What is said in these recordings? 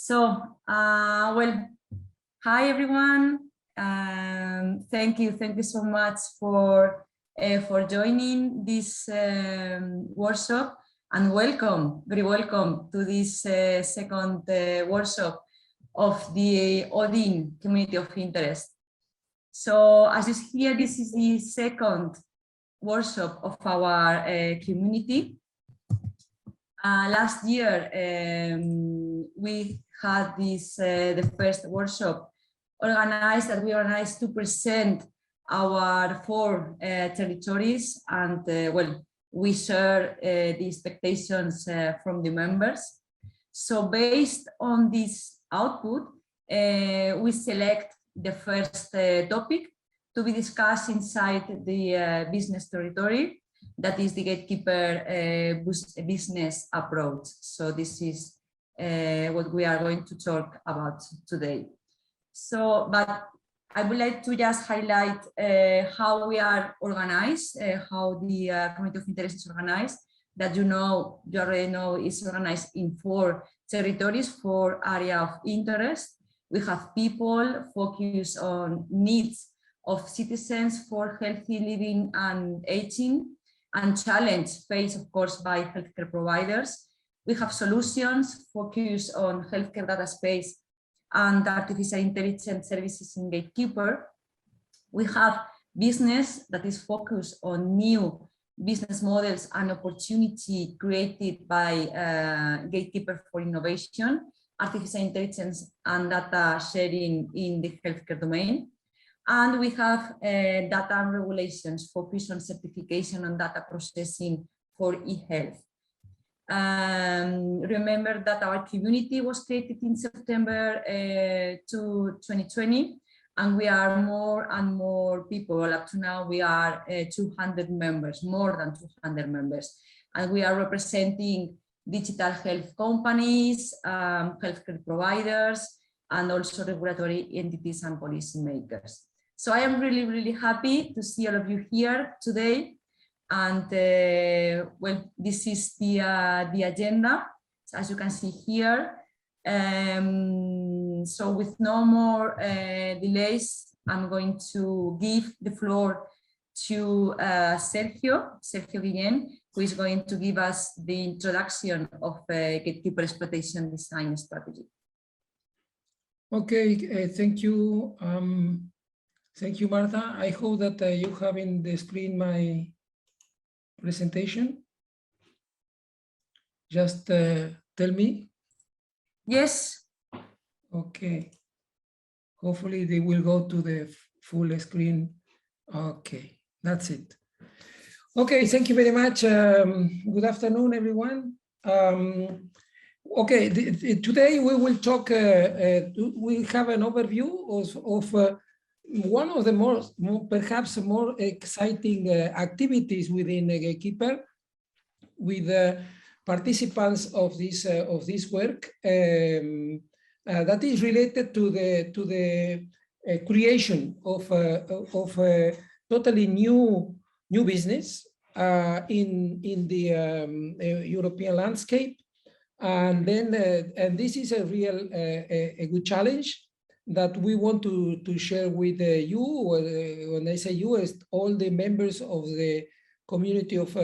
Well, hi everyone. Thank you so much for joining this workshop, and welcome, very welcome to this second workshop of the Odin Community of Interest. So as you see here, this is the second workshop of our community. Last year, we had this the first workshop organized, that we organized to present our 4 territories, and well, we share the expectations from the members. So based on this output, we select the first topic to be discussed inside the business territory. That is the gatekeeper business approach. So this is what we are going to talk about today. So, but I would like to just highlight how we are organized, how the Community of Interest is organized. That you already know, is organized in 4 territories, 4 areas of interest. We have people focused on needs of citizens for healthy living and aging, and challenge faced, of course, by healthcare providers. We have solutions focused on healthcare data space and artificial intelligence services in Gatekeeper. We have business that is focused on new business models and opportunity created by Gatekeeper for innovation, artificial intelligence and data sharing in the healthcare domain. And we have data and regulations focused on certification and data processing for e-health. Remember that our community was created in September 2020, and we are more and more people. Up to now, we are 200 members, more than 200 members, and we are representing digital health companies, healthcare providers, and also regulatory entities and policymakers. So I am really, really happy to see all of you here today. And well, this is the agenda, as you can see here. So with no more delays, I'm going to give the floor to Sergio Guillén, who is going to give us the introduction of Gatekeeper Exploitation Design Strategy. Okay, thank you. Thank you, Martha. I hope that you have in the screen my presentation. Just tell me. Yes. Okay. Hopefully they will go to the full screen. Okay, that's it. Okay, thank you very much. Good afternoon, everyone. Okay, today we will talk, we have an overview of one of the perhaps more exciting activities within Gatekeeper, with participants of this work that is related to the creation of a totally new business in the European landscape, and then and this is a real a good challenge that we want to share with you. When I say you, is all the members of the community of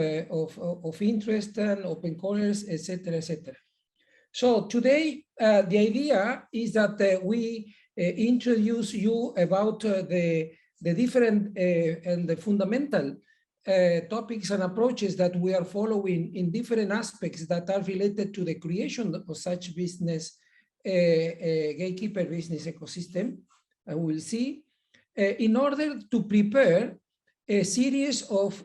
interest and open corners, etc., etc. So today, the idea is that we introduce you about the different and the fundamental topics and approaches that we are following in different aspects that are related to the creation of such business Gatekeeper business ecosystem. I will see in order to prepare a series of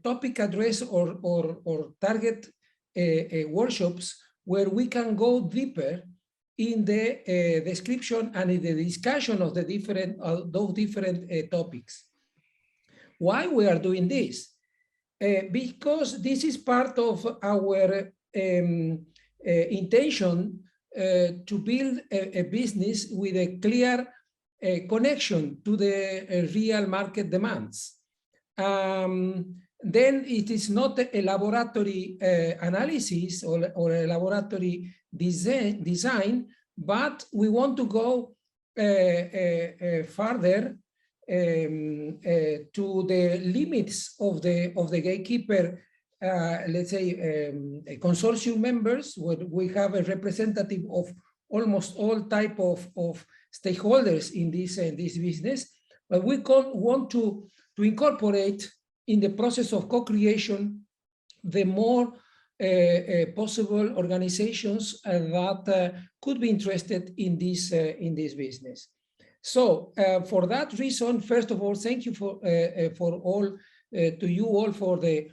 topic address or target workshops where we can go deeper in the description and in the discussion of the different those different topics. Why we are doing this? Because this is part of our intention to build a business with a clear connection to the real market demands. then it is not a laboratory analysis or a laboratory design, but we want to go further to the limits of the gatekeeper, let's say, consortium members, where we have a representative of almost all type of stakeholders in this business, but we want to incorporate in the process of co-creation the more possible organizations that could be interested in this business. So for that reason, first of all, thank you for all to you all for the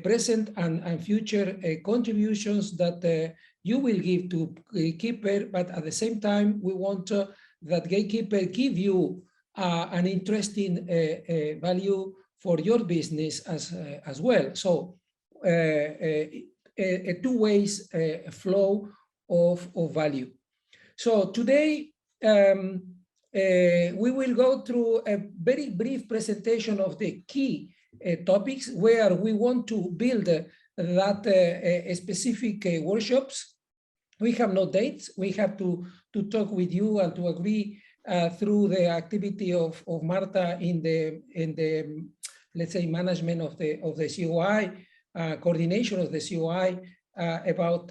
present and future contributions that you will give to Gatekeeper, but at the same time, we want that Gatekeeper give you an interesting value for your business as well. So a two-way flow of value. So today, we will go through a very brief presentation of the key topics where we want to build that specific workshops. We have no dates. We have to talk with you and to agree through the activity of Marta in the let's say management of the COI, coordination of the COI about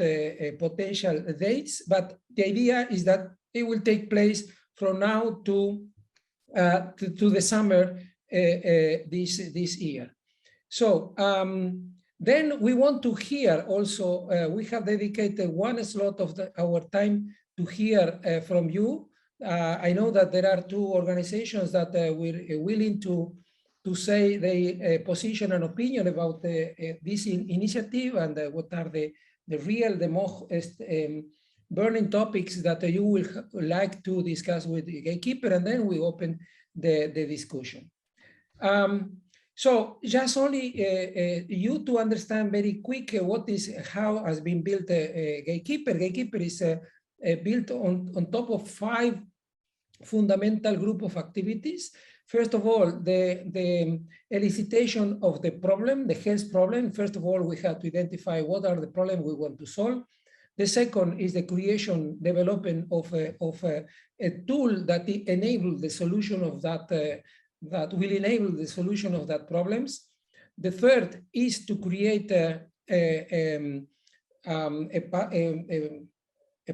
potential dates. But the idea is that it will take place from now to the summer this year. So then we want to hear also, we have dedicated one slot of our time to hear from you. I know that there are two organizations that were willing to say their position and opinion about this initiative and what are the most burning topics that you will like to discuss with the Gatekeeper, and then we open the discussion. So just only you to understand very quick how has been built Gatekeeper. Gatekeeper is built on top of 5 fundamental group of activities. First of all, the elicitation of the problem, the health problem. First of all, we have to identify what are the problems we want to solve. The second is the creation, development of a tool that enables the solution of that, that will enable the solution of that problems. The third is to create a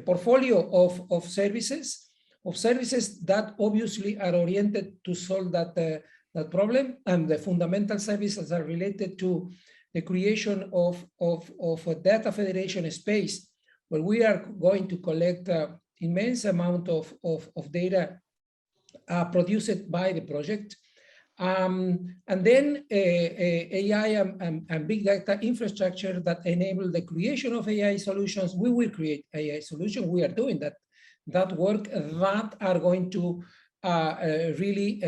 portfolio of services that obviously are oriented to solve that problem, and the fundamental services are related to the creation of a data federation space where we are going to collect immense amount of data produced by the project. And then AI and big data infrastructure that enable the creation of AI solutions. We will create AI solutions. We are doing that work that are going to really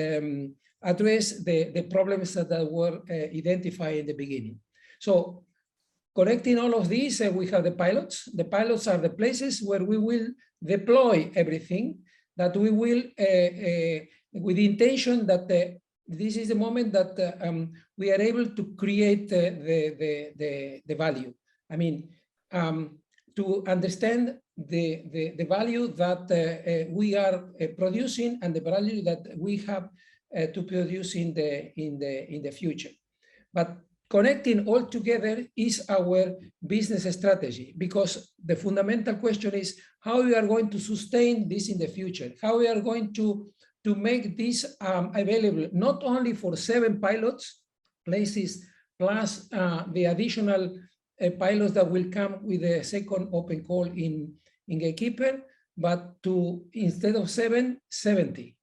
address the problems that were identified in the beginning. So connecting all of these, we have the pilots. The pilots are the places where we will deploy everything, that we will, with the intention that this is the moment that we are able to create the value. I mean, to understand the value that we are producing and the value that we have to produce in the future. But connecting all together is our business strategy, because the fundamental question is how we are going to sustain this in the future, how we are going to make this available not only for 7 pilots places plus the additional pilots that will come with a second open call in Gatekeeper, but to, instead of 7, 70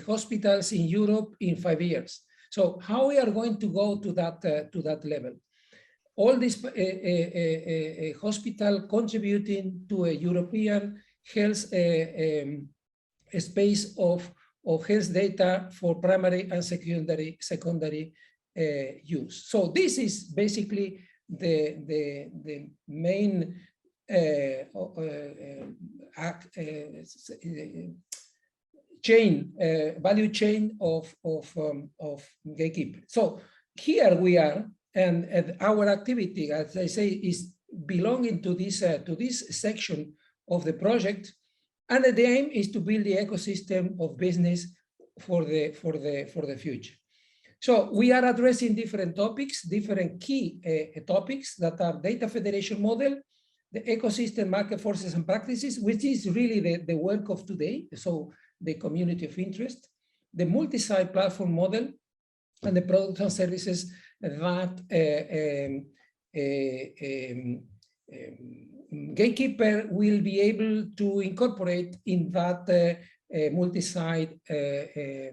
hospitals in Europe in 5 years. So how we are going to go to that level? All this hospital contributing to a European health space of health data for primary and secondary use. So this is basically the main chain, value chain of Gatekeeper. So here we are, and our activity, as I say, is belonging to this section of the project, and the aim is to build the ecosystem of business for the future. So we are addressing different topics, different key topics that are data federation model, the ecosystem, market forces and practices, which is really the work of today. So the community of interest, the multi-site platform model, and the products and services that Gatekeeper will be able to incorporate in that multi-site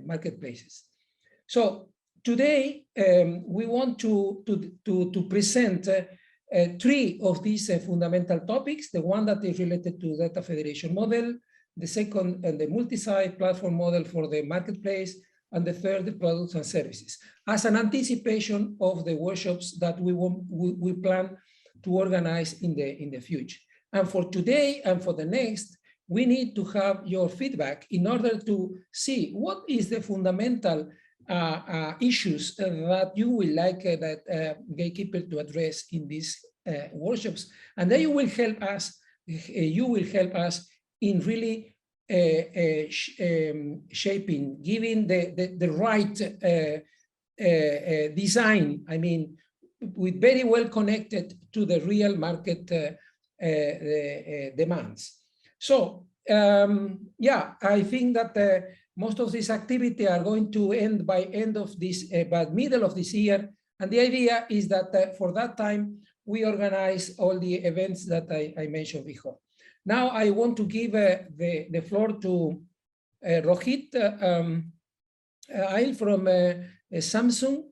marketplaces. So today we want to present three of these fundamental topics: the one that is related to data federation model, the second, the multi-site platform model for the marketplace, and the third, the products and services, as an anticipation of the workshops that we plan to organize in the future. And for today and for the next, we need to have your feedback in order to see what is the fundamental issues that you will like that Gatekeeper to address in these workshops, and then you will help us. You will help us in really shaping, giving the right design. I mean, with very well connected to the real market demands. So yeah, I think that most of this activity are going to end by middle of this year, and the idea is that for that time we organize all the events that I mentioned before. Now I want to give the floor to Rohit Ail from Samsung,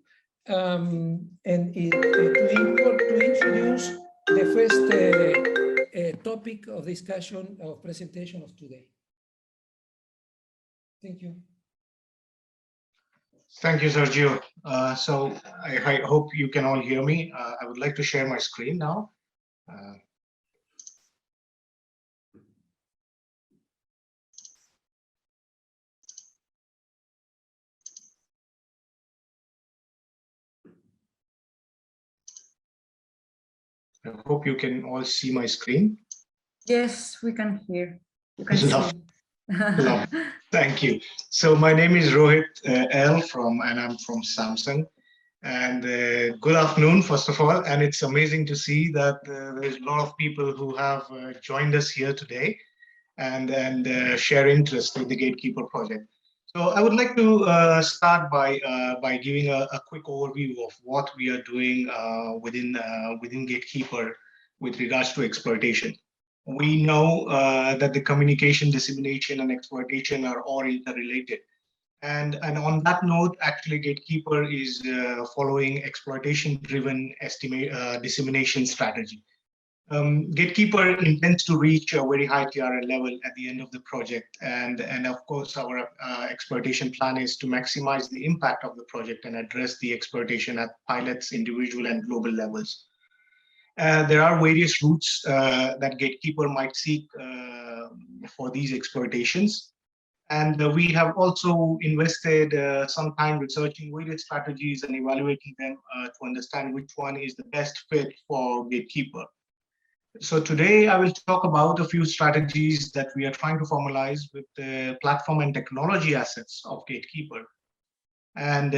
and to introduce the first topic of discussion of presentation of today. Thank you. Thank you, Sergio. So I hope you can all hear me. I would like to share my screen now. I hope you can all see my screen. Yes, we can hear. You can see. Love. Thank you. So my name is Rohit L and I'm from Samsung. And good afternoon, first of all. And it's amazing to see that there's a lot of people who have joined us here today and share interest in the Gatekeeper project. So I would like to start by giving a quick overview of what we are doing within Gatekeeper with regards to exploitation. We know that the communication, dissemination, and exploitation are all interrelated. And on that note, actually, Gatekeeper is following exploitation-driven dissemination strategy. Gatekeeper intends to reach a very high TRL level at the end of the project. And of course, our exploitation plan is to maximize the impact of the project and address the exploitation at pilots, individual, and global levels. There are various routes that Gatekeeper might seek for these exploitations. And we have also invested some time researching various strategies and evaluating them to understand which one is the best fit for Gatekeeper. So today I will talk about a few strategies that we are trying to formalize with the platform and technology assets of Gatekeeper. And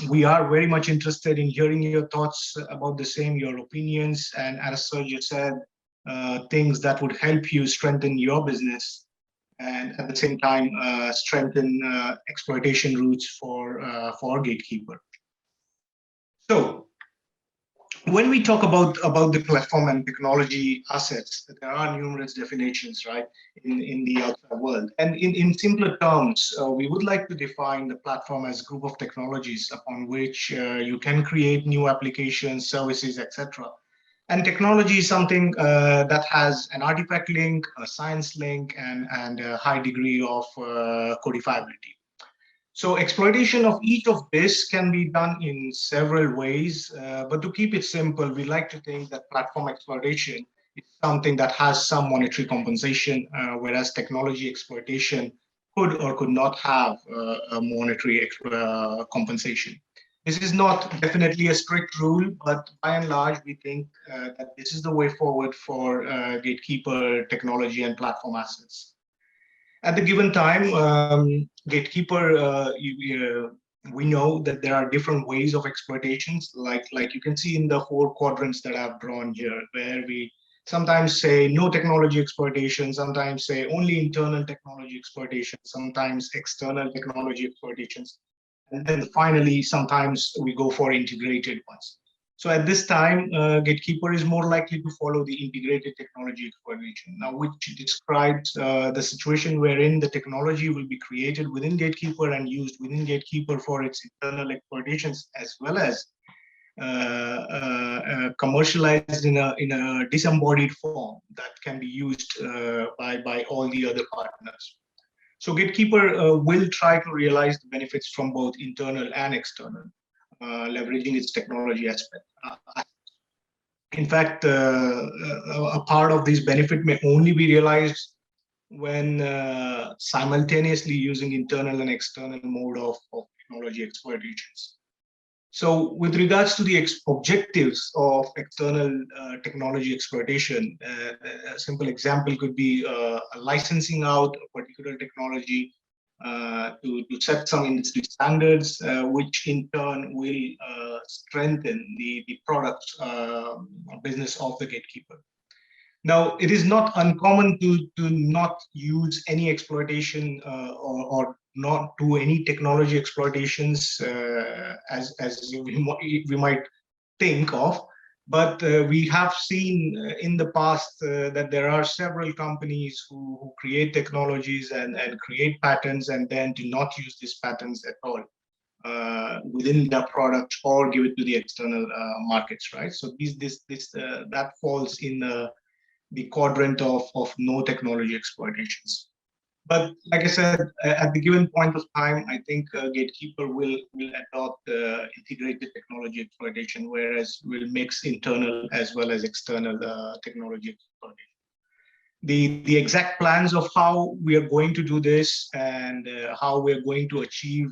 we are very much interested in hearing your thoughts about the same, your opinions, and as Sergio said, things that would help you strengthen your business and at the same time strengthen exploitation routes for Gatekeeper. So when we talk about the platform and technology assets, there are numerous definitions, right, in the outside world. And in simpler terms, we would like to define the platform as a group of technologies upon which you can create new applications, services, etc. And technology is something that has an artifact link, a science link, and a high degree of codifiability. So exploitation of each of this can be done in several ways, but to keep it simple, we like to think that platform exploitation is something that has some monetary compensation, whereas technology exploitation could or could not have a monetary compensation. This is not definitely a strict rule, but by and large, we think that this is the way forward for gatekeeper technology and platform assets. At the given time, gatekeeper, we know that there are different ways of exploitations, like you can see in the 4 quadrants that I've drawn here, where we sometimes say no technology exploitation, sometimes say only internal technology exploitation, sometimes external technology exploitations. And then finally, sometimes we go for integrated ones. So at this time, Gatekeeper is more likely to follow the integrated technology exploitation, now which describes the situation wherein the technology will be created within Gatekeeper and used within Gatekeeper for its internal exploitations, as well as commercialized in a disembodied form that can be used by all the other partners. So Gatekeeper will try to realize the benefits from both internal and external, leveraging its technology aspect. In fact, a part of this benefit may only be realized when simultaneously using internal and external mode of technology exploitations. So with regards to the objectives of external technology exploitation, a simple example could be licensing out a particular technology to set some industry standards, which in turn will strengthen the product business of the gatekeeper. Now, it is not uncommon to not use any exploitation or not do any technology exploitations as we might think of, but we have seen in the past that there are several companies who create technologies and create patents and then do not use these patents at all within their product or give it to the external markets, right? So that falls in the quadrant of no technology exploitations. But like I said, at the given point of time, I think Gatekeeper will adopt integrated technology exploitation, whereas we'll mix internal as well as external technology exploitation. The exact plans of how we are going to do this and how we're going to achieve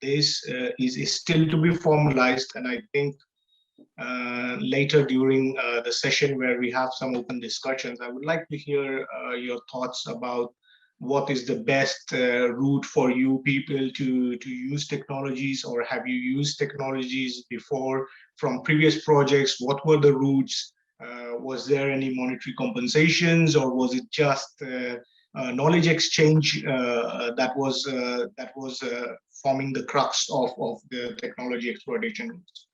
this is still to be formalized, and I think later during the session where we have some open discussions, I would like to hear your thoughts about what is the best route for you people to use technologies, or have you used technologies before from previous projects? What were the routes? Was there any monetary compensations, or was it just knowledge exchange that was forming the crux of the technology exploitation routes?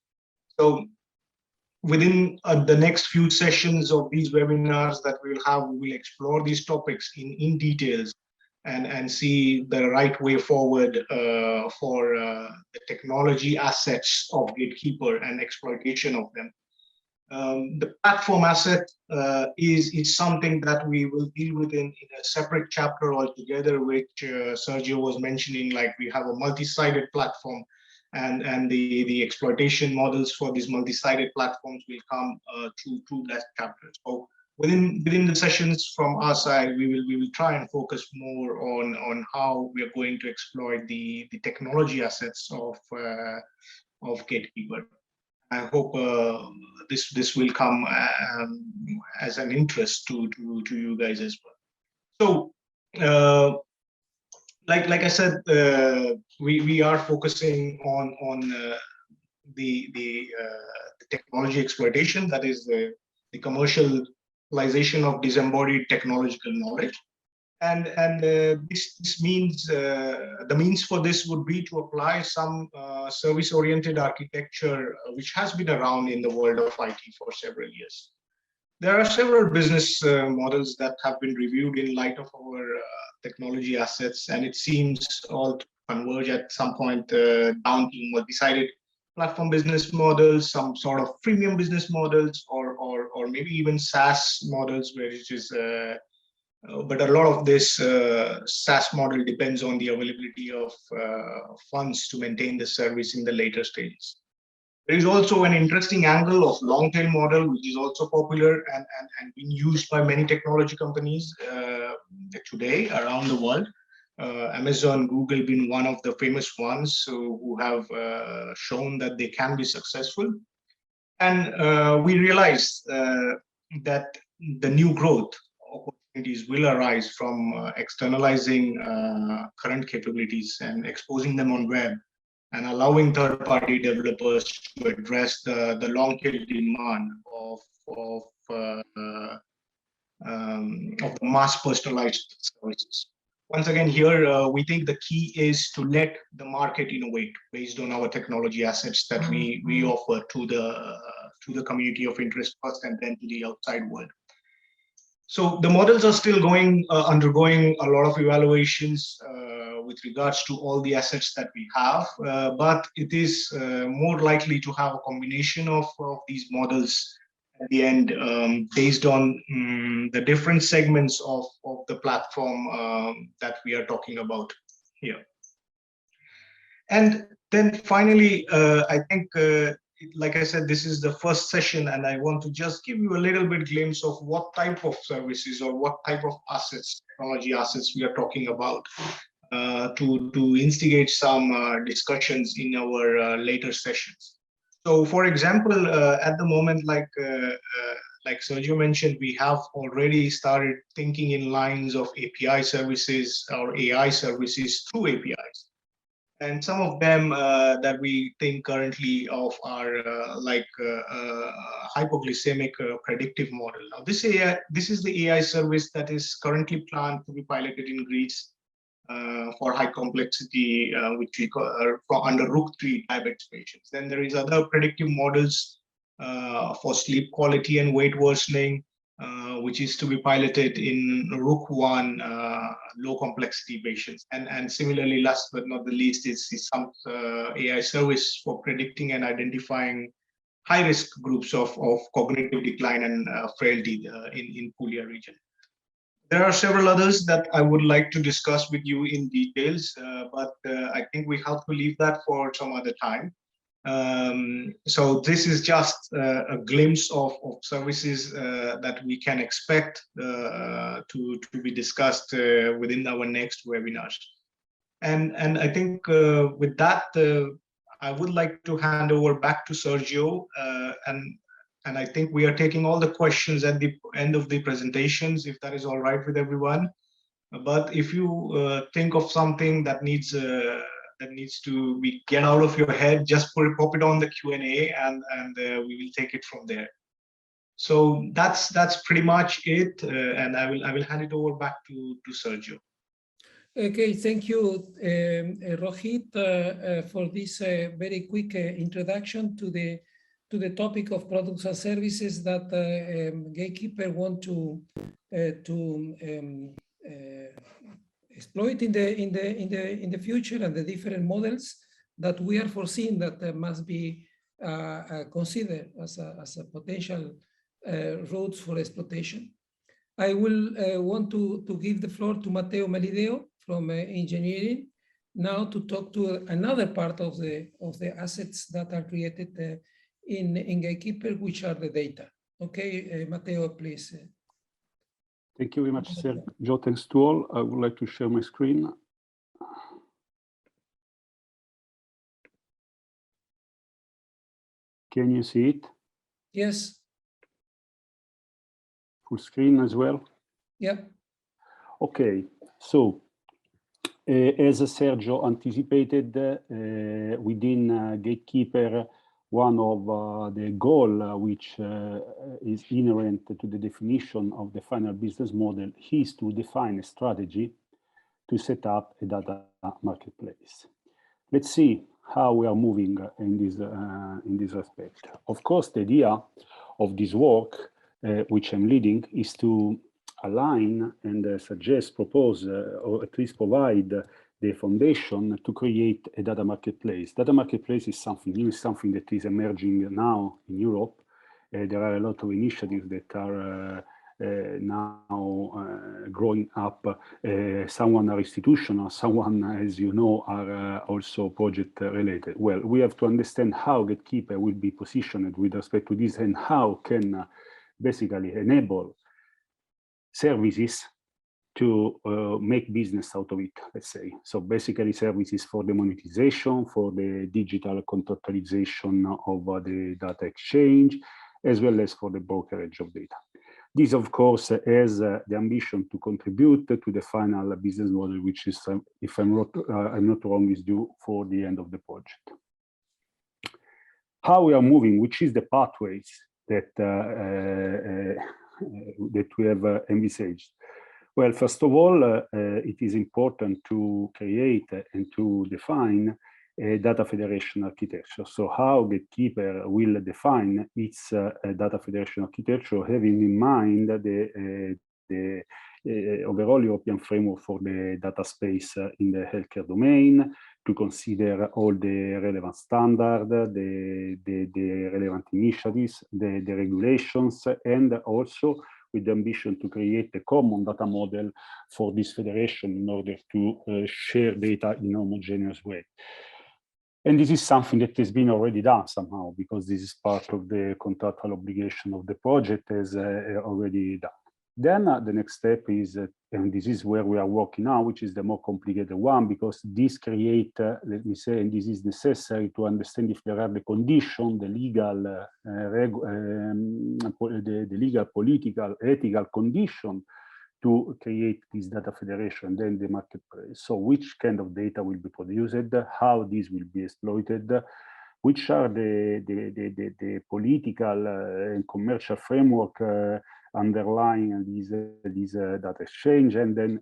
So within the next few sessions of these webinars that we'll have, we will explore these topics in details and see the right way forward for the technology assets of Gatekeeper and exploitation of them. The platform asset is something that we will deal with in a separate chapter altogether, which Sergio was mentioning, like we have a multi-sided platform, and the exploitation models for these multi-sided platforms will come through that chapter. So within the sessions from our side, we will try and focus more on how we are going to exploit the technology assets of Gatekeeper. I hope this will come as an interest to you guys as well. So like I said, we are focusing on the technology exploitation, that is the commercialization of disembodied technological knowledge, and this means the means for this would be to apply some service-oriented architecture which has been around in the world of IT for several years. There are several business models that have been reviewed in light of our technology assets, and it seems all to converge at some point down to multi-sided platform business models, some sort of freemium business models, or maybe even SaaS models, where it is. But a lot of this SaaS model depends on the availability of funds to maintain the service in the later stages. There is also an interesting angle of long-tail model, which is also popular and being used by many technology companies today around the world. Amazon, Google being one of the famous ones who have shown that they can be successful. And we realized that the new growth opportunities will arise from externalizing current capabilities and exposing them on web and allowing third-party developers to address the long-tail demand of the mass personalized services. Once again, here we think the key is to let the market innovate based on our technology assets that we offer to the community of interest first, and then to the outside world. So the models are still undergoing a lot of evaluations with regards to all the assets that we have, but it is more likely to have a combination of these models at the end, based on the different segments of the platform that we are talking about here. And then finally, I think, like I said, this is the first session, and I want to just give you a little bit glimpse of what type of services or what type of assets, technology assets we are talking about, to instigate some discussions in our later sessions. So, for example, at the moment, like Sergio mentioned, we have already started thinking in lines of API services or AI services through APIs. And some of them that we think currently of are hypoglycemic predictive model. Now, this is the AI service that is currently planned to be piloted in Greece for high complexity, which we call under Rook3 diabetes patients. Then there is other predictive models for sleep quality and weight worsening, which is to be piloted in Rook1 low complexity patients. And similarly, last but not the least, is some AI service for predicting and identifying high risk groups of cognitive decline and frailty in Puglia region. There are several others that I would like to discuss with you in details, but I think we have to leave that for some other time. So this is just a glimpse of services that we can expect to be discussed within our next webinars. And I think with that, I would like to hand over back to Sergio, and I think we are taking all the questions at the end of the presentations, if that is all right with everyone. But if you think of something that needs to be get out of your head, just pop it on the Q&A, and we will take it from there. So that's pretty much it, and I will hand it over back to Sergio. Okay, thank you, Rohit, for this very quick introduction to the topic of products and services that Gatekeeper want to exploit in the future, and the different models that we are foreseeing that must be considered as a potential routes for exploitation. I will want to give the floor to Matteo Melideo from engineering now to talk to another part of the assets that are created in Gatekeeper, which are the data. Okay, Matteo, please. Thank you very much, Sergio. Thanks to all. I would like to share my screen. Can you see it? Yes. Full screen as well? Yeah. Okay, so as Sergio anticipated, within Gatekeeper, one of the goal which is inherent to the definition of the final business model is to define a strategy to set up a data marketplace. Let's see how we are moving in this respect. Of course, the idea of this work, which I'm leading, is to align and suggest, propose, or at least provide the foundation to create a data marketplace. Data marketplace is something new, something that is emerging now in Europe. There are a lot of initiatives that are now growing up. Someone are institutional, someone, as you know, are also project related. Well, we have to understand how Gatekeeper will be positioned with respect to this, and how can basically enable services to make business out of it, let's say. So basically services for the monetization, for the digital contractualization of the data exchange, as well as for the brokerage of data. This, of course, has the ambition to contribute to the final business model, which is, if I'm not wrong, is due for the end of the project. How we are moving, which is the pathways that that we have envisaged. Well, first of all, it is important to create and to define a data federation architecture. So how Gatekeeper will define its data federation architecture, having in mind the overall European framework for the data space in the healthcare domain, to consider all the relevant standards, the relevant initiatives, the regulations, and also with the ambition to create a common data model for this federation in order to share data in a homogeneous way. And this is something that has been already done somehow, because this is part of the contractual obligation of the project as already done. Then the next step is, and this is where we are working now, which is the more complicated one, because this creates, let me say, and this is necessary to understand if there are the conditions, the legal, political, ethical condition to create this data federation, then the marketplace. So which kind of data will be produced, how this will be exploited, which are the political and commercial framework underlying this data exchange, and then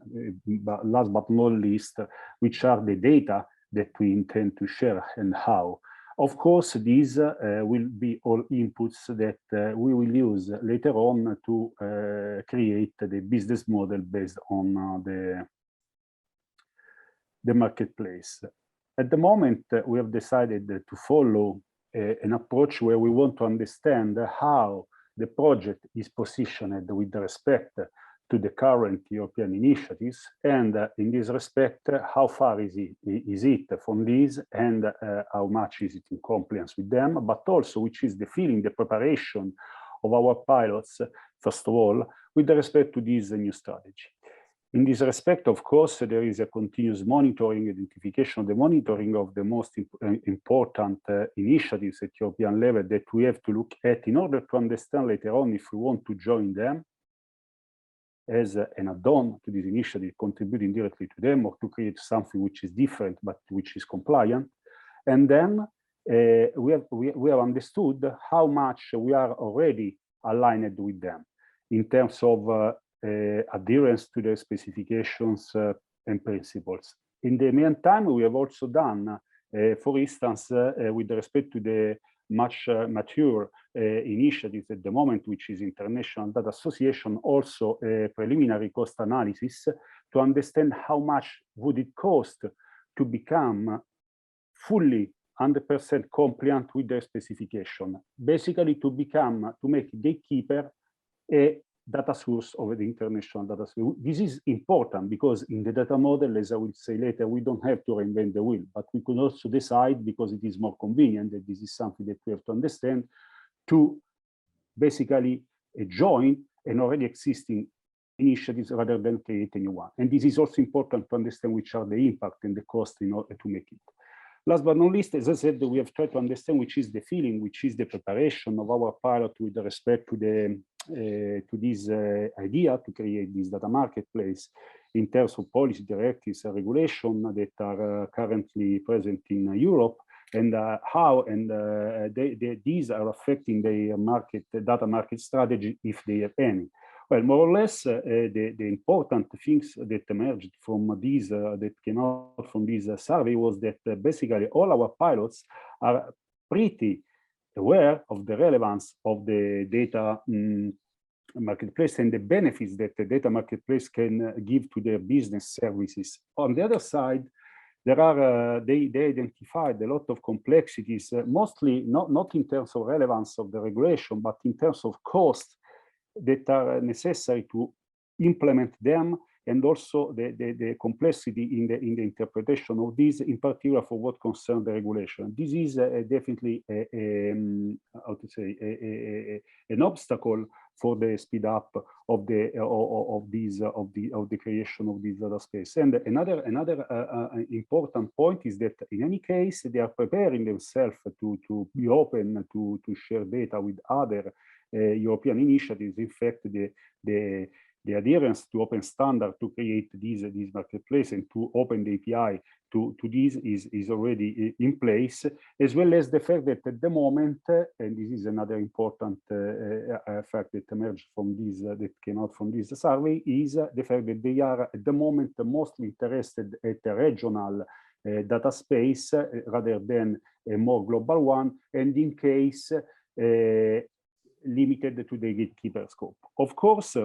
last but not least, which are the data that we intend to share and how. Of course, these will be all inputs that we will use later on to create the business model based on the marketplace. At the moment, we have decided to follow an approach where we want to understand how the project is positioned with respect to the current European initiatives, and in this respect, how far is it from these, and how much is it in compliance with them, but also which is the feeling, the preparation of our pilots, first of all, with respect to this new strategy. In this respect, of course, there is a continuous monitoring, identification of the monitoring of the most important initiatives at European level that we have to look at in order to understand later on if we want to join them as an add-on to this initiative, contributing directly to them, or to create something which is different but which is compliant. And then we have understood how much we are already aligned with them in terms of adherence to the specifications and principles. In the meantime, we have also done, for instance, with respect to the much mature initiatives at the moment, which is International Data Association, also a preliminary cost analysis to understand how much would it cost to become fully 100% compliant with their specification. Basically, to make Gatekeeper a data source of the international data source. This is important because in the data model, as I will say later, we don't have to reinvent the wheel, but we can also decide, because it is more convenient, that this is something that we have to understand, to basically join an already existing initiatives rather than create a new one. And this is also important to understand which are the impact and the cost in order to make it. Last but not least, as I said, we have tried to understand which is the feeling, which is the preparation of our pilot with respect to the to this idea to create this data marketplace in terms of policy directives and regulation that are currently present in Europe, and how these are affecting the data market strategy, if they have any. Well, more or less, the important things that emerged from these, that came out from this survey, was that basically all our pilots are pretty aware of the relevance of the data marketplace and the benefits that the data marketplace can give to their business services. On the other side, there are they identified a lot of complexities, mostly not in terms of relevance of the regulation, but in terms of cost that are necessary to implement them and also the complexity in the interpretation of this, in particular for what concerns the regulation. This is definitely how to say an obstacle for the speed up of the creation of this data space. And another important point is that in any case they are preparing themselves to be open to share data with other European initiatives. In fact, the adherence to open standard to create this marketplace and to open the API to this is already in place, as well as the fact that at the moment, and this is another important fact that emerged from this, that came out from this survey, is the fact that they are at the moment mostly interested at a regional data space rather than a more global one, and in case limited to the gatekeeper scope. Of course,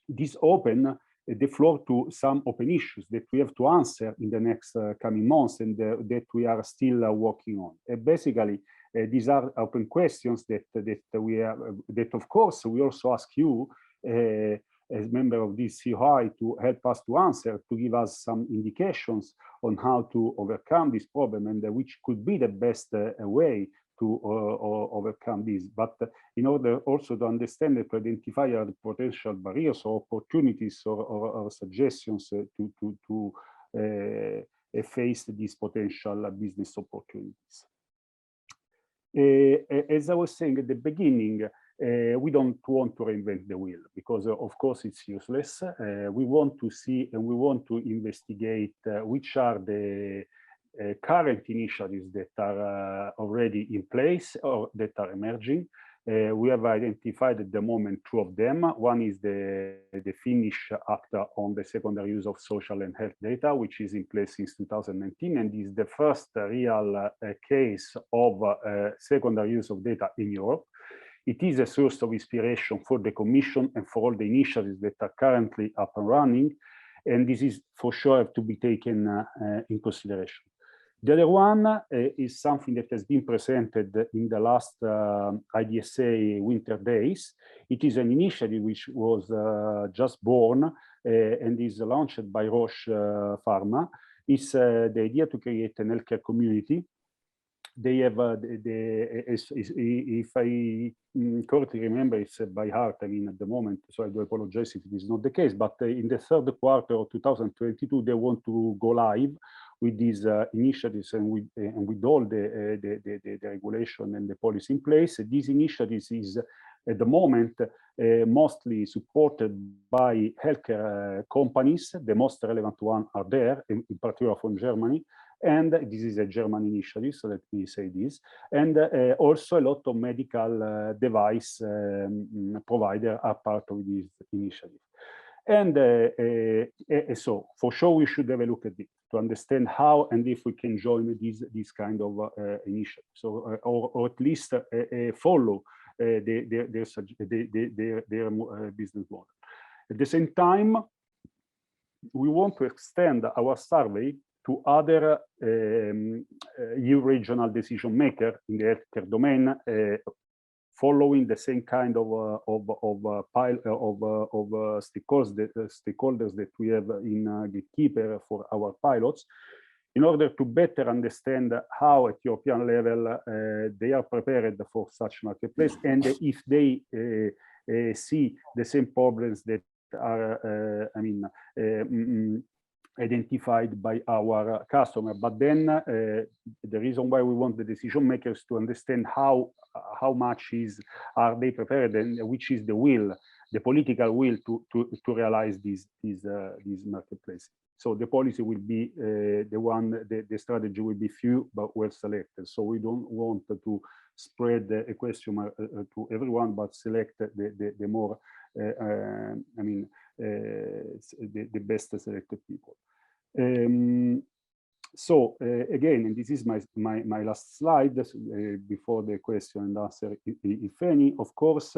this open the floor to some open issues that we have to answer in the next coming months and that we are still working on. Basically, these are open questions that of course we also ask you as member of this COI to help us to answer, to give us some indications on how to overcome this problem and which could be the best way to overcome this. But in order also to understand and to identify the potential barriers or opportunities or suggestions to face these potential business opportunities. As I was saying at the beginning, we don't want to reinvent the wheel because of course it's useless. We want to see and we want to investigate which are the current initiatives that are already in place or that are emerging. We have identified at the moment two of them. One is the Finnish Act on the secondary use of social and health data, which is in place since 2019 and is the first real case of secondary use of data in Europe. It is a source of inspiration for the Commission and for all the initiatives that are currently up and running, and this is for sure to be taken in consideration. The other one is something that has been presented in the last IDSA winter days. It is an initiative which was just born and is launched by Roche Pharma. It's the idea to create an healthcare community. They have, if I correctly remember, it's by heart, I mean, at the moment, so I do apologize if it is not the case, but in the third quarter of 2022, they want to go live with these initiatives and with all the regulation and the policy in place. These initiatives is at the moment mostly supported by healthcare companies. The most relevant ones are there, in particular from Germany. And this is a German initiative, so let me say this. And also a lot of medical device providers are part of this initiative. And so for sure we should have a look at it to understand how and if we can join this kind of initiative. So or at least follow their business model. At the same time, we want to extend our survey to other EU regional decision makers in the healthcare domain, following the same kind of stakeholders that we have in Gatekeeper for our pilots, in order to better understand how at European level they are prepared for such marketplace, and if they see the same problems that are, identified by our customer. But then the reason why we want the decision makers to understand how much are they prepared and which is the will, the political will to realize this marketplace. So the policy will be the strategy will be few but well selected. So we don't want to spread a question to everyone, but select the more the best selected people. So again, and this is my last slide before the question and answer, if any. Of course,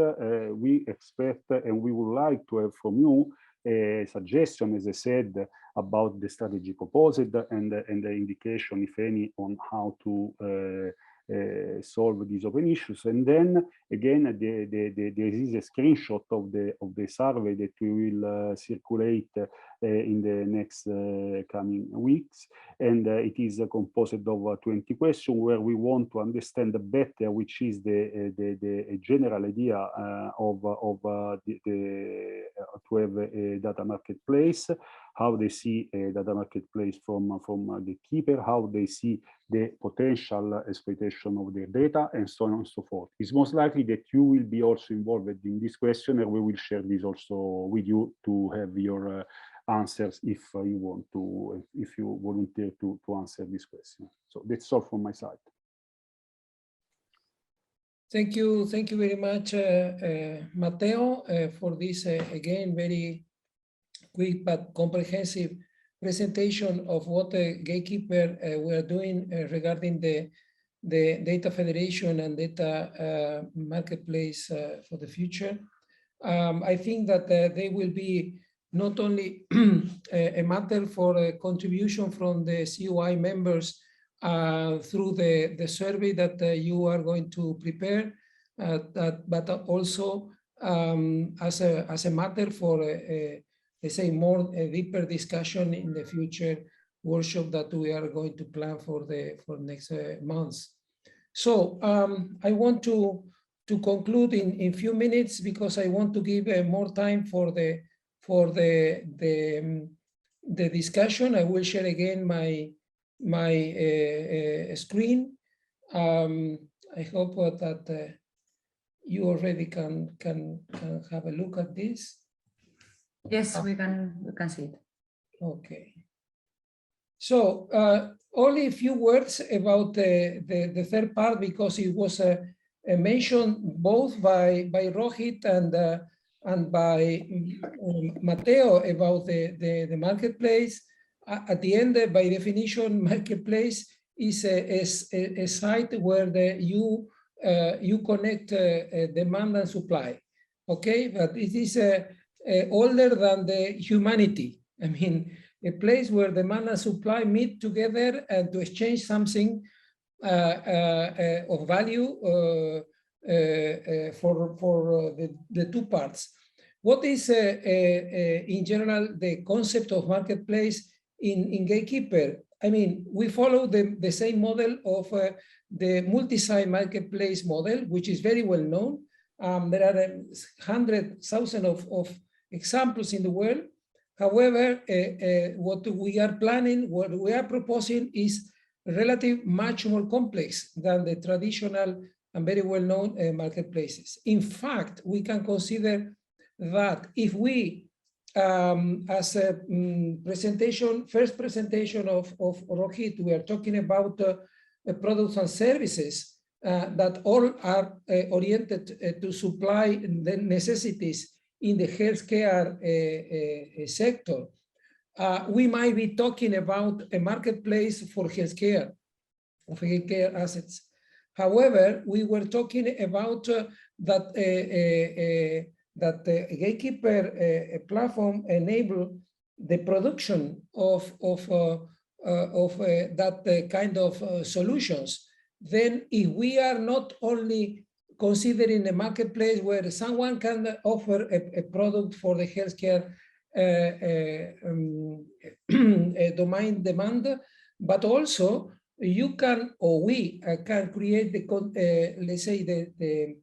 we expect and we would like to have from you a suggestion, as I said, about the strategy proposed and the indication, if any, on how to solve these open issues. And then again, there is a screenshot of the survey that we will circulate in the next coming weeks, and it is composed of 20 questions where we want to understand better which is the general idea to have a data marketplace, how they see a data marketplace from Gatekeeper, how they see the potential exploitation of their data, and so on and so forth. It's most likely that you will be also involved in this question, and we will share this also with you to have your answers if you want to, if you volunteer to answer this question. So that's all from my side. Thank you very much, Matteo, for this again very quick but comprehensive presentation of what Gatekeeper we are doing regarding the data federation and data marketplace for the future. I think that they will be not only a matter for a contribution from the COI members through the survey that you are going to prepare, but also as a matter for let's say a deeper discussion in the future workshop that we are going to plan for next months. So I want to conclude in few minutes because I want to give more time for the discussion. I will share again my screen. I hope that you already can have a look at this. Yes, we can see it. Okay. So only a few words about the third part, because it was mentioned both by Rohit and by Matteo about the marketplace. At the end, by definition, marketplace is a site where you connect demand and supply. Okay, but it is older than the humanity. I mean, a place where demand and supply meet together and to exchange something of value for the two parts. What is in general the concept of marketplace in Gatekeeper? I mean, we follow the same model of the multi-site marketplace model, which is very well known. There are 100,000 of examples in the world. However, what we are planning, what we are proposing is relatively much more complex than the traditional and very well-known marketplaces. In fact, we can consider that if we, as a first presentation of Rohit, we are talking about products and services that all are oriented to supply the necessities in the healthcare sector. We might be talking about a marketplace for healthcare, of healthcare assets. However, we were talking about that the Gatekeeper platform enable the production of that kind of solutions. Then, if we are not only considering a marketplace where someone can offer a product for the healthcare domain demand, but also you can, or we can create the let's say the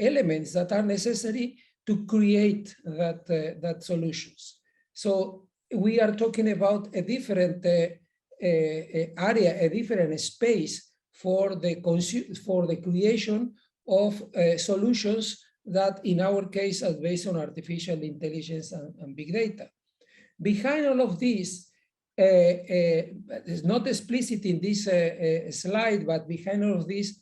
elements that are necessary to create that solutions. So we are talking about a different area, a different space for the creation of solutions that in our case are based on artificial intelligence and big data. Behind all of this, it's not explicit in this slide, but behind all of this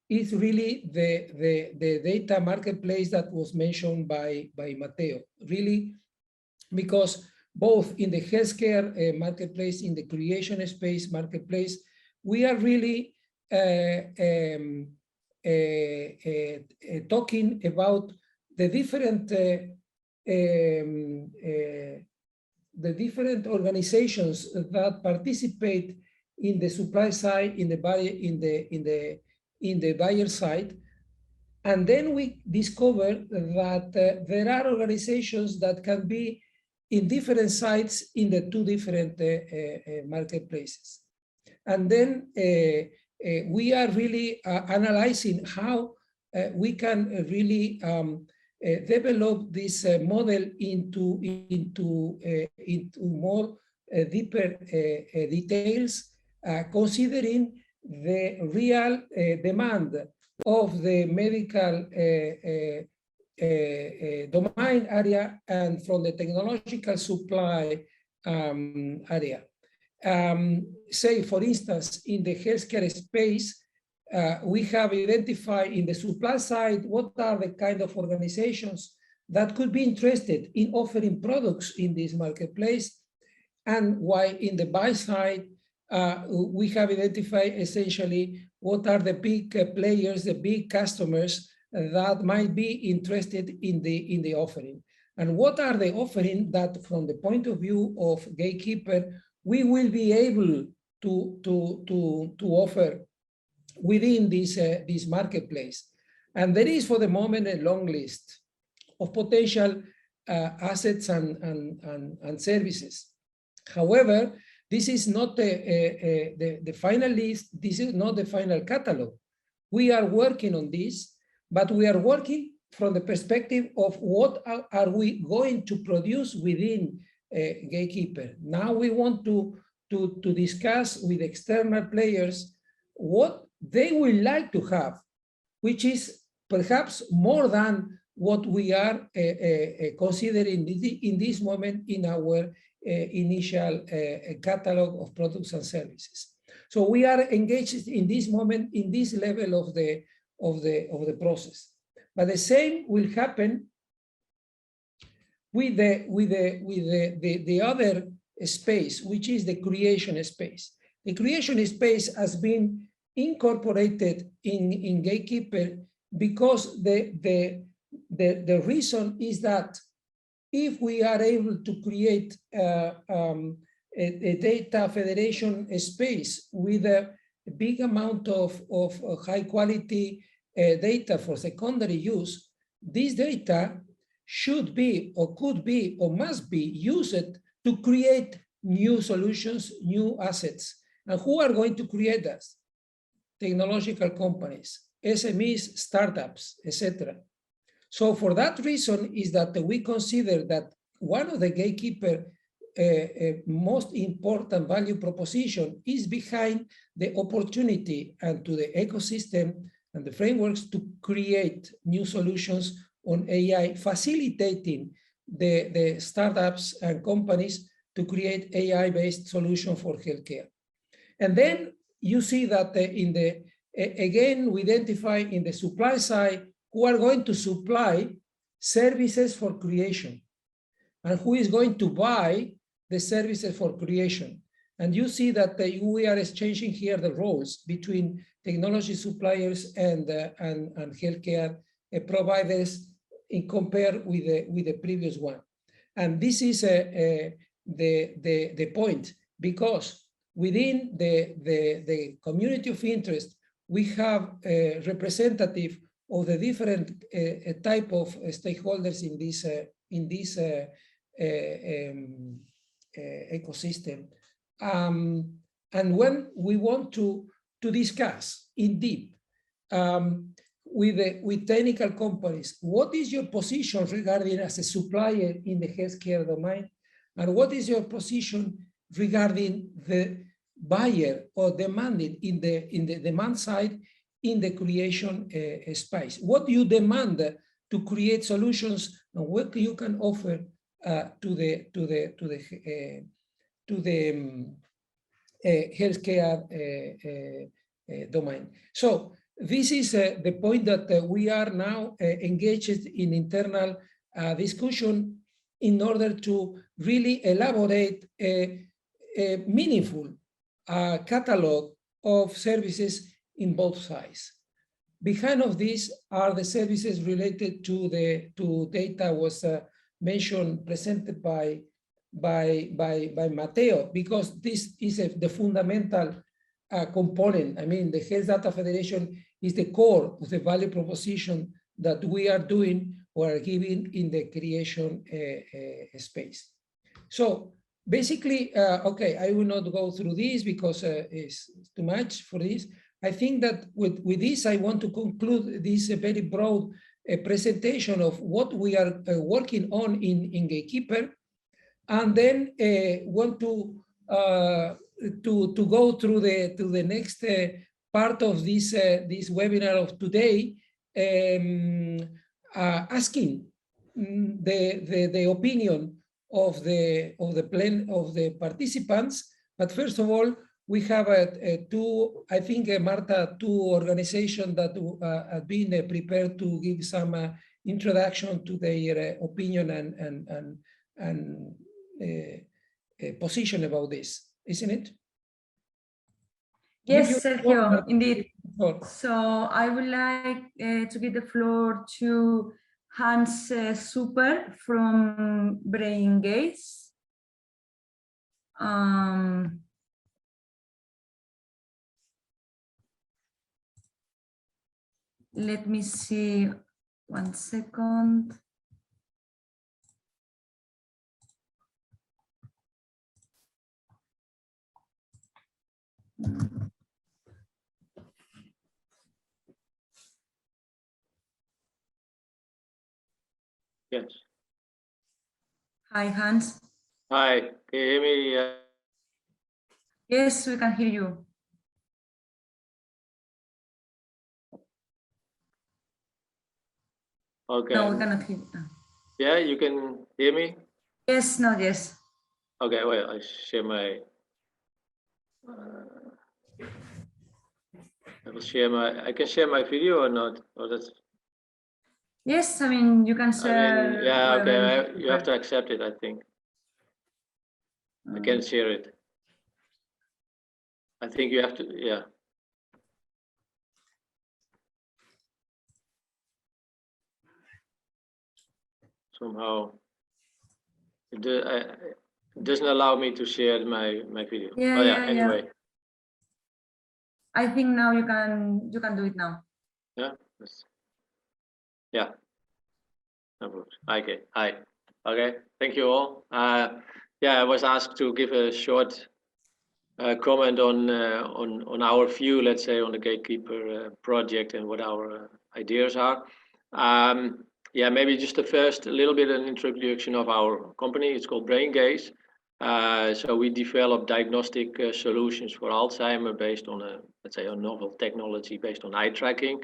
is really the data marketplace that was mentioned by Matteo. Really, because both in the healthcare marketplace, in the creation space marketplace, we are really talking about the different organizations that participate in the supply side, in the in the buyer side. And then we discovered that there are organizations that can be in different sites in the two different marketplaces. And then we are really analyzing how we can really develop this model into more deeper details, considering the real demand of the medical domain area and from the technological supply area. Say, for instance, in the healthcare space, we have identified in the supply side what are the kind of organizations that could be interested in offering products in this marketplace, and while in the buy side, we have identified essentially what are the big players, the big customers that might be interested in the offering, and what are the offering that, from the point of view of Gatekeeper, we will be able to offer within this marketplace. And there is, for the moment, a long list of potential assets and services. However, this is not the final list. This is not the final catalog. We are working on this, but we are working from the perspective of what are we going to produce within Gatekeeper. Now we want to discuss with external players what they would like to have, which is perhaps more than what we are considering in this moment in our initial catalog of products and services. So we are engaged in this moment in this level of the process. But the same will happen with the other space, which is the creation space. The creation space has been incorporated in Gatekeeper because the reason is that if we are able to create a data federation space with a big amount of high quality data for secondary use, this data should be or could be or must be used to create new solutions, new assets. And who are going to create that? Technological companies, SMEs, startups, etc. So for that reason is that we consider that one of the Gatekeeper most important value proposition is behind the opportunity and to the ecosystem and the frameworks to create new solutions on AI, facilitating the startups and companies to create AI-based solution for healthcare. And then you see that again, we identify in the supply side who are going to supply services for creation and who is going to buy the services for creation. And you see that we are exchanging here the roles between technology suppliers and healthcare providers in compare with the previous one. And this is the point, because within the community of interest, we have a representative of the different type of stakeholders in this ecosystem. And when we want to discuss in deep with technical companies, what is your position regarding as a supplier in the healthcare domain? And what is your position regarding the buyer or demanding in the demand side in the creation space? What do you demand to create solutions, and what you can offer to the healthcare domain? So this is the point that we are now engaged in internal discussion in order to really elaborate a meaningful catalog of services in both sides. Behind of this are the services related to data was mentioned, presented by Matteo, because this is the fundamental component. I mean, the Health Data Federation is the core of the value proposition that we are doing or are giving in the creation space. So basically, okay, I will not go through this because it's too much for this. I think that with this, I want to conclude this very broad presentation of what we are working on in Gatekeeper, and then want to go through the next part of this this webinar of today, asking the opinion of the participants. But first of all, we have two, I think, Marta, two organizations that have been prepared to give some introduction to their opinion and position about this, isn't it? Yes, Sergio, indeed. So I would like to give the floor to Hans Super from Brain Gaze. Let me see, 1 second. Yes. Hi, Hans. Hi, can you hear me? Yes, we can hear you. Okay. No, we cannot hear you. Yeah, you can hear me? Yes, no, yes. Okay, well, I share my. I can share my video or not? Or that's. Yes, I mean, you can share. I mean, yeah, okay. You have prefer. to accept it, I think. I can share it. I think you have to, yeah. Somehow, it doesn't allow me to share my video. Yeah, oh yeah, yeah, anyway. yeah. I think now you can do it now. Yeah. Yeah. Okay. Hi. Okay. Thank you all. Yeah, I was asked to give a short comment on our view, let's say, on the Gatekeeper project and what our ideas are. Yeah, maybe just a little bit an introduction of our company. It's called Brain Gaze. So we develop diagnostic solutions for Alzheimer based on let's say, a novel technology based on eye tracking.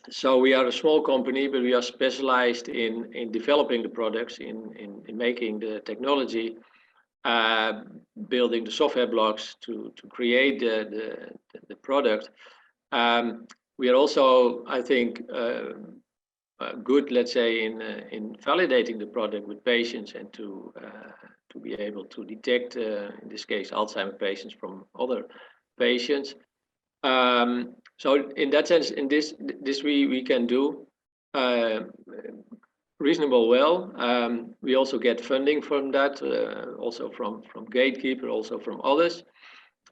So we are a small company, but we are specialized in developing the products, in making the technology, building the software blocks to create the product. We are also, I think, good, let's say, in validating the product with patients and to be able to detect, in this case, Alzheimer patients from other patients. So in that sense, in this we can do reasonable well. We also get funding from that, also from Gatekeeper, also from others.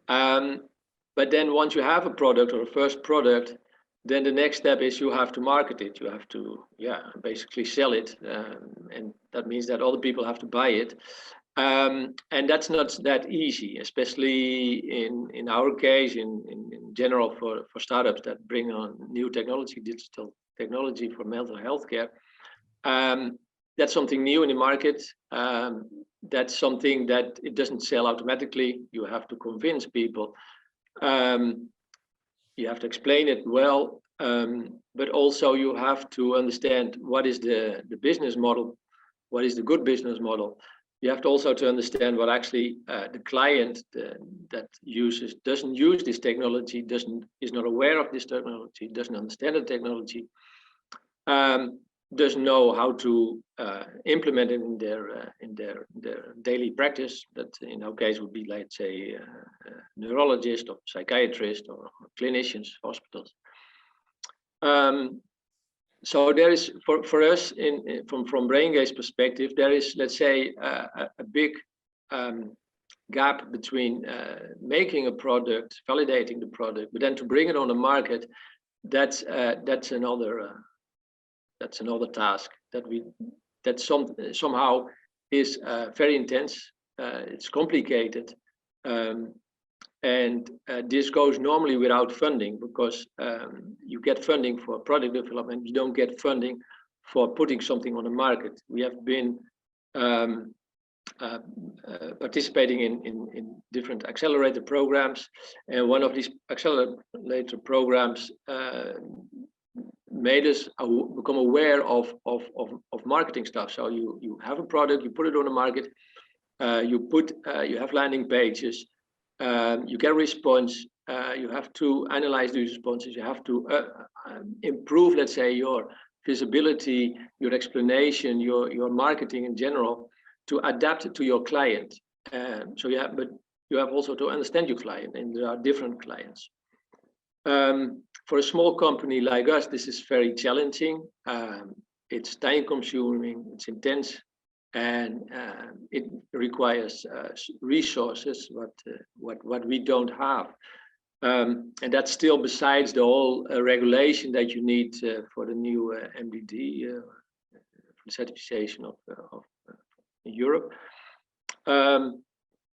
But then once you have a product or a first product, then the next step is you have to market it. You have to, basically sell it, and that means that other people have to buy it. And that's not that easy, especially in our case, in general for startups that bring on new technology, digital technology for mental health care. That's something new in the market. That's something that it doesn't sell automatically. You have to convince people. You have to explain it well, but also you have to understand what is the business model, what is the good business model. You have to also to understand what actually the client that doesn't use this technology, is not aware of this technology, doesn't understand the technology, doesn't know how to implement it in their daily practice. That in our case would be, let's say, a neurologist or psychiatrist or clinicians, hospitals. So there is, for us, from Brain Gaze perspective, there is, let's say, a big gap between making a product, validating the product, but then to bring it on the market, that's another task that somehow is very intense. It's complicated, and this goes normally without funding, because you get funding for product development, you don't get funding for putting something on the market. We have been participating in different accelerator programs, and one of these accelerator programs made us become aware of marketing stuff. So you have a product, you put it on the market, you have landing pages, you get a response, you have to analyze these responses, you have to improve, let's say, your visibility, your explanation, your marketing in general, to adapt it to your client. So but you have also to understand your client, and there are different clients. For a small company like us, this is very challenging. It's time consuming, it's intense, and it requires resources, what we don't have. And that's still besides the whole regulation that you need for the new MDD, for the certification of Europe.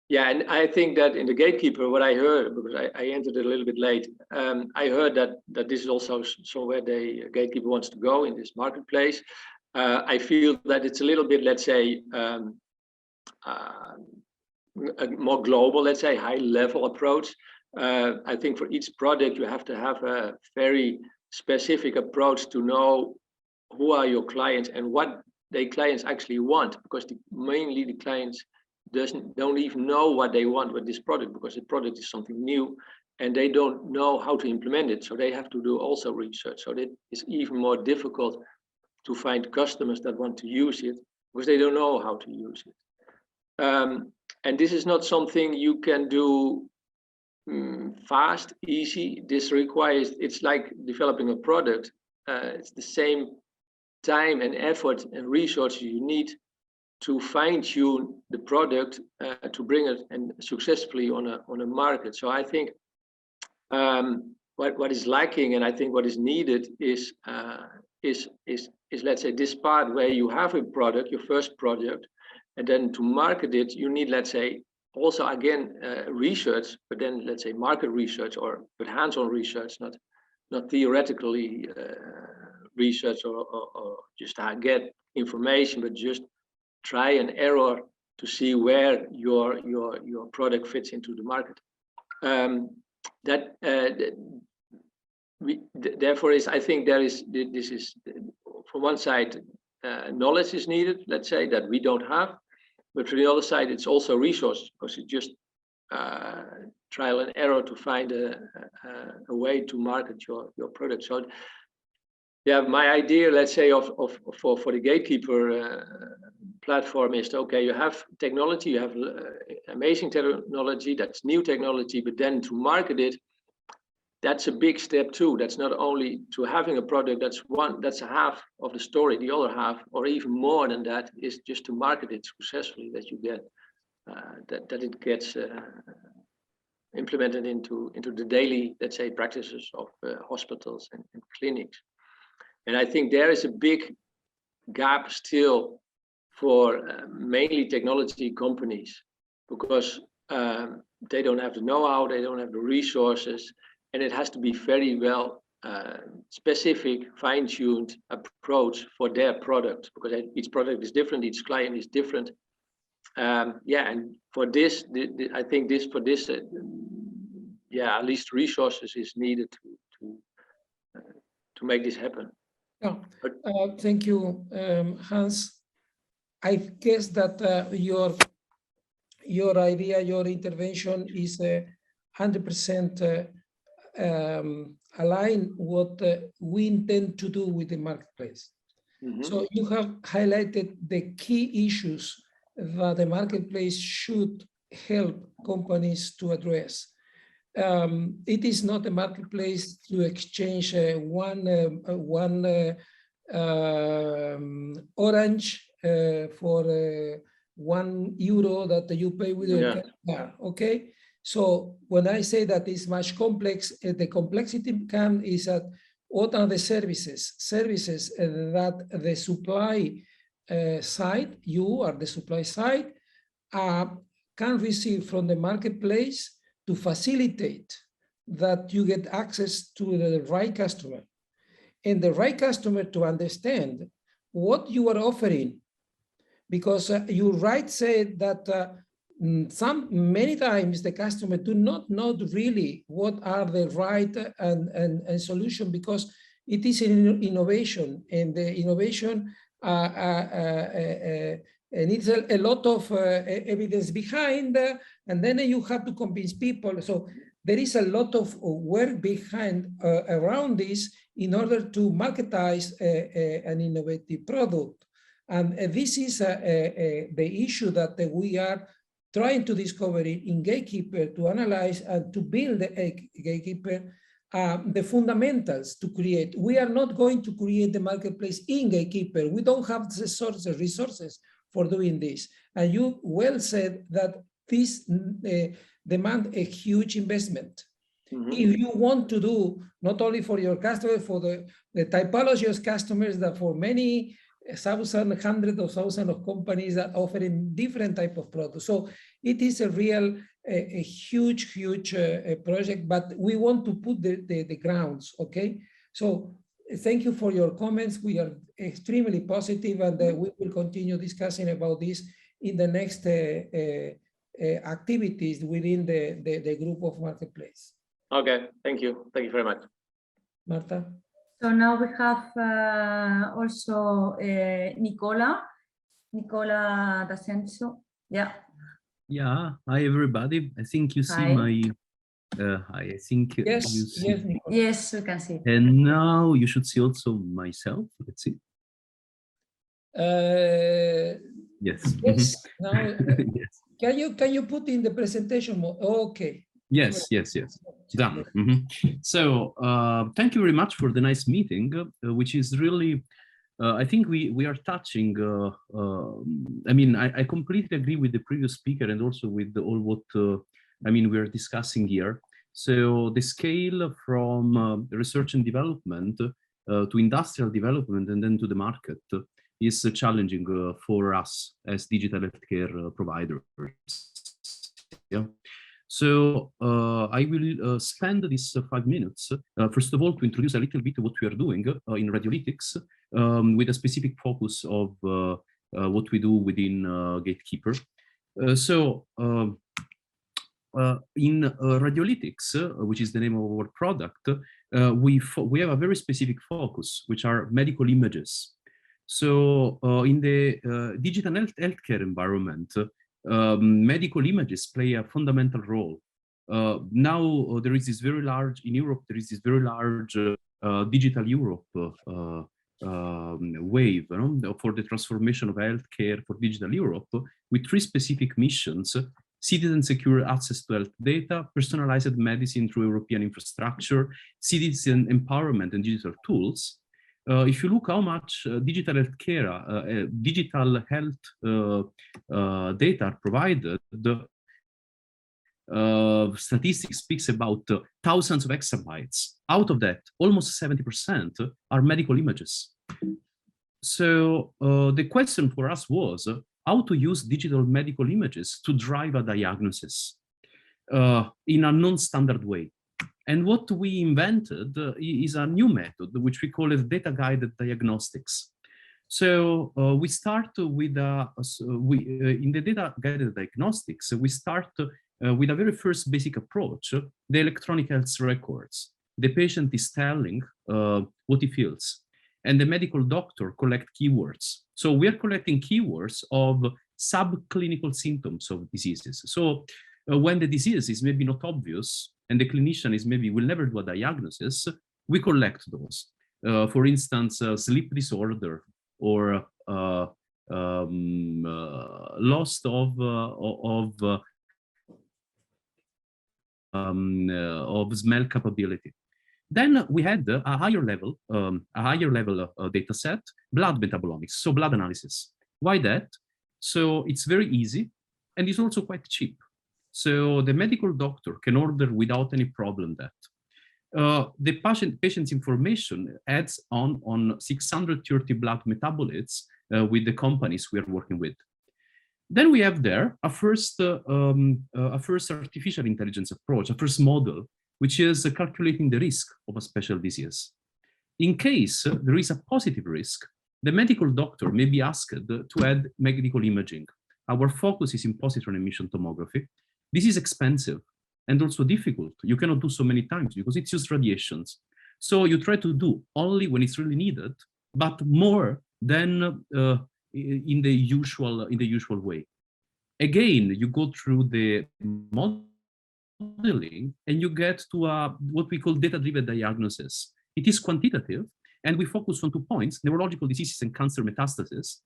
Yeah, and I think that in the Gatekeeper, what I heard, because I entered it a little bit late, I heard that this is also somewhere the Gatekeeper wants to go in this marketplace. I feel that it's a little bit, let's say, a more global, let's say, high-level approach. I think for each product, you have to have a very specific approach to know who are your clients and what the clients actually want, because mainly the clients don't even know what they want with this product, because the product is something new and they don't know how to implement it. So they have to do also research. So that is even more difficult to find customers that want to use it, because they don't know how to use it. And this is not something you can do fast, easy. This requires, it's like developing a product. It's the same time and effort and resources you need to fine-tune the product to bring it and successfully on a market. So I think what is lacking, and I think what is needed is let's say this part where you have a product, your first product, and then to market it, you need, let's say, also again research, but then let's say market research, or but hands-on research, not theoretically research or just get information, but just try and error to see where your product fits into the market. Therefore I think this is from one side knowledge is needed, let's say, that we don't have, but from the other side it's also resources, because it's just trial and error to find a way to market your product. So yeah, my idea, let's say, for the Gatekeeper platform is, okay, you have technology, you have amazing technology, that's new technology, but then to market it, that's a big step too. That's not only to having a product, that's half of the story. The other half, or even more than that, is just to market it successfully, that you get that it gets implemented into the daily, let's say, practices of hospitals and clinics. And I think there is a big gap still for mainly technology companies, because they don't have the know-how, they don't have the resources, and it has to be very well specific, fine-tuned approach for their product, because each product is different, each client is different. Yeah, and for this, I think yeah, at least resources is needed to make this happen. Yeah, thank you, Hans. I guess that your idea, your intervention is 100% aligned what we intend to do with the marketplace. Mm-hmm. So you have highlighted the key issues that the marketplace should help companies to address. It is not a marketplace to exchange one orange for €1 that you pay with your credit card, okay? So when I say that it's much complex, the complexity is at what are the services that the supply side, you are the supply side, can receive from the marketplace to facilitate that you get access to the right customer, and the right customer to understand what you are offering. Because you said that many times the customer do not know really what are the right and solution, because it is an innovation, and the innovation needs a lot of evidence behind, and then you have to convince people. So there is a lot of work behind around this in order to marketize an innovative product. And this is the issue that we are trying to discover in Gatekeeper, to analyze and to build a Gatekeeper, the fundamentals to create. We are not going to create the marketplace in Gatekeeper. We don't have the resources for doing this. And you well said that this demand a huge investment. Mm-hmm. If you want to do, not only for your customers, for the typology of customers that for many hundreds of thousands of companies that offering different type of products. So it is a real, a huge project, but we want to put the grounds, okay? So thank you for your comments. We are extremely positive, and we will continue discussing about this in the next activities within the group of Marketplace. Okay, thank you. Thank you very much. Marta? So now we have also Nicola D'Ascenso. Yeah. Yeah. Hi, everybody. I think you see my. I think yes, you see. Yes, we can see. And now you should see also myself. Let's see. Yes. Yes. Now, yes. Can you put in the presentation mode? Okay. Yes. Done. So thank you very much for the nice meeting, which is really, I think we are touching. I mean, I completely agree with the previous speaker and also with all what we are discussing here. So the scale from research and development to industrial development and then to the market is challenging for us as digital healthcare providers. Yeah. So I will spend these 5 minutes, first of all, to introduce a little bit what we are doing in radiolytics, with a specific focus of what we do within Gatekeeper. In radiolytics, which is the name of our product, we have a very specific focus, which are medical images. So in the digital healthcare environment, medical images play a fundamental role. Now there is this very large, in Europe, there is this very large digital Europe wave for the transformation of healthcare for digital Europe, with 3 specific missions: citizen secure access to health data, personalized medicine through European infrastructure, citizen empowerment and digital tools. If you look how much digital healthcare, digital health data are provided, statistics speaks about thousands of exabytes. Out of that, almost 70% are medical images. So the question for us was how to use digital medical images to drive a diagnosis in a non-standard way. And what we invented is a new method, which we call it data-guided diagnostics. So we start with, in the data-guided diagnostics, we start with a very first basic approach, the electronic health records. The patient is telling what he feels, and the medical doctor collect keywords. So we are collecting keywords of subclinical symptoms of diseases. So when the disease is maybe not obvious, and the clinician is maybe will never do a diagnosis, we collect those. For instance, sleep disorder or loss of smell capability. Then we had a higher level data set, blood metabolomics, so blood analysis. Why that? So it's very easy, and it's also quite cheap. So the medical doctor can order without any problem that. The patient's information adds on 630 blood metabolites with the companies we are working with. Then we have there a first artificial intelligence approach, a first model, which is calculating the risk of a special disease. In case there is a positive risk, the medical doctor may be asked to add medical imaging. Our focus is in positron emission tomography. This is expensive and also difficult. You cannot do so many times because it's used radiations. So you try to do only when it's really needed, but more than in the usual way. Again, you go through the modeling and you get to what we call data-driven diagnosis. It is quantitative, and we focus on 2 points: neurological diseases and cancer metastasis.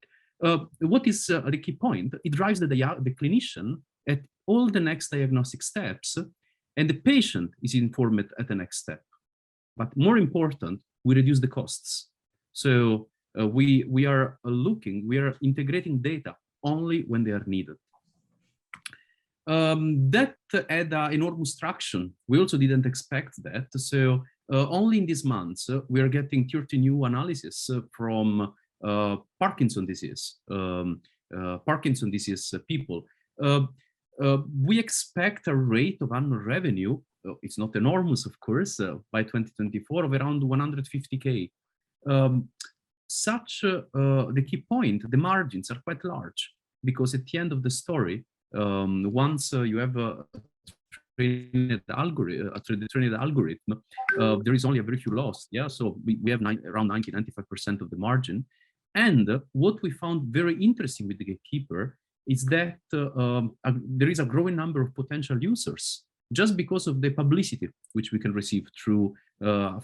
What is the key point? It drives the clinician at all the next diagnostic steps, and the patient is informed at the next step. But more important, we reduce the costs. So we are integrating data only when they are needed. That had an enormous traction. We also didn't expect that. So only in these months, we are getting 30 new analyses from Parkinson's disease people. We expect a rate of annual revenue, it's not enormous, of course, by 2024 of around 150K. The key point, the margins are quite large, because at the end of the story, once you have a trained algorithm, there is only a very few loss. Yeah, so we have around 90-95% of the margin. And what we found very interesting with the Gatekeeper is that there is a growing number of potential users just because of the publicity which we can receive through a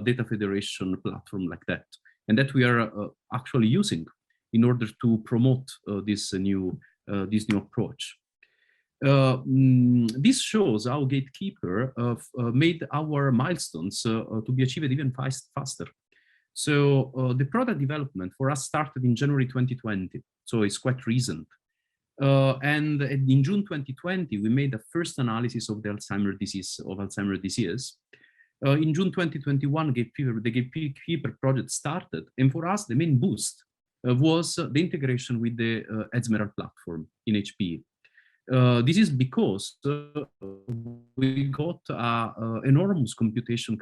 data federation platform like that, and that we are actually using in order to promote this new approach. This shows how Gatekeeper made our milestones to be achieved even faster. So the product development for us started in January 2020, so it's quite recent. And in June 2020, we made the first analysis of the Alzheimer's disease. In June 2021, the Gatekeeper project started, and for us, the main boost was the integration with the Edsmeral platform in HPE. This is because we got an enormous computation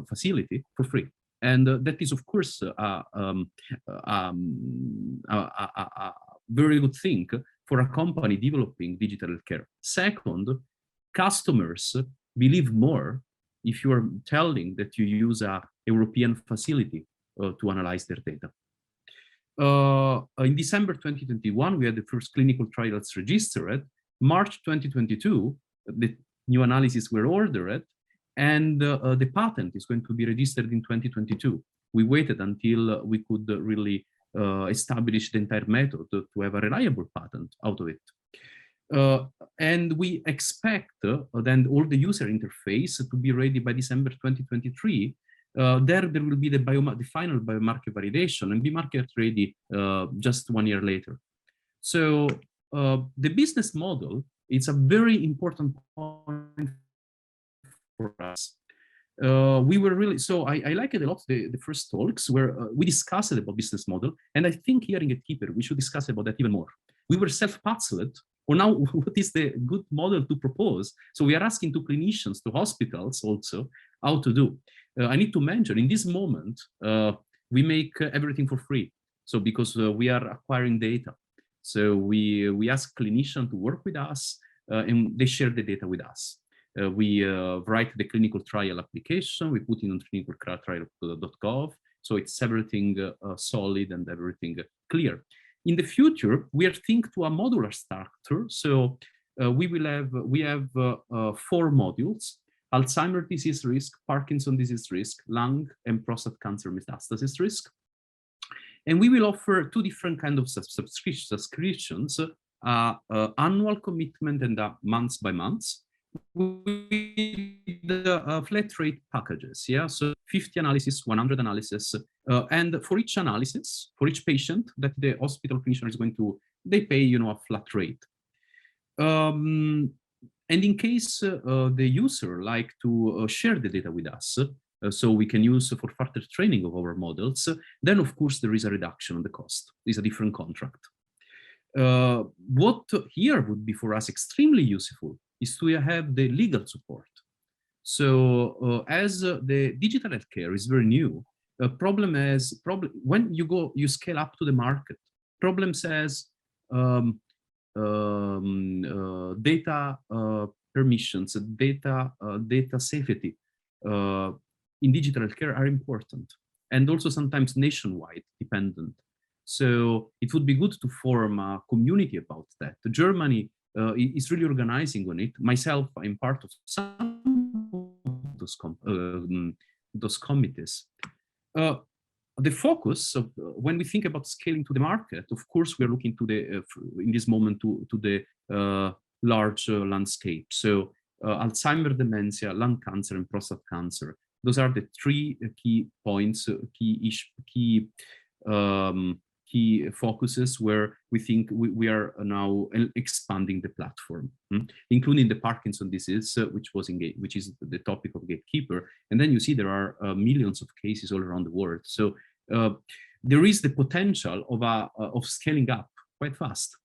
facility for free. And that is, of course, a very good thing for a company developing digital healthcare. Second, customers believe more if you are telling that you use a European facility to analyze their data. In December 2021, we had the first clinical trials registered. March 2022, the new analyses were ordered, and the patent is going to be registered in 2022. We waited until we could really establish the entire method to have a reliable patent out of it. And we expect then all the user interface to be ready by December 2023. There will be the final biomarker validation and be market ready just 1 year later. So the business model, it's a very important point for us. We were really, so I like it a lot, the first talks where we discussed about business model, and I think here in Gatekeeper, we should discuss about that even more. We were self-puzzled, or now what is the good model to propose? So we are asking to clinicians, to hospitals also, how to do. I need to mention, in this moment, we make everything for free. So because we are acquiring data. So we ask clinicians to work with us, and they share the data with us. We write the clinical trial application, we put it on clinicaltrial.gov, so it's everything solid and everything clear. In the future, we are thinking to a modular structure, so we have 4 modules: Alzheimer's disease risk, Parkinson's disease risk, lung and prostate cancer metastasis risk. And we will offer 2 different kinds of subscriptions, annual commitment and months by months. with the flat rate packages. Yeah, so 50 analysis, 100 analysis, and for each analysis, for each patient that the hospital clinician is going to, they pay, you know, a flat rate. And in case the user like to share the data with us, so we can use for further training of our models, then of course there is a reduction on the cost. It's a different contract. What here would be for us extremely useful is to have the legal support. So as the digital healthcare is very new, when you scale up to the market, problems as data permissions, data safety in digital healthcare are important, and also sometimes nationwide dependent. So it would be good to form a community about that. Germany is really organizing on it. Myself, I'm part of some of those committees. The focus of when we think about scaling to the market, of course, we're looking to the in this moment to the large landscape. So Alzheimer's, dementia, lung cancer, and prostate cancer. Those are the three key points, key focuses where we think we are now expanding the platform, including the Parkinson disease, which is the topic of Gatekeeper. And then you see there are millions of cases all around the world. So there is the potential of scaling up quite fast.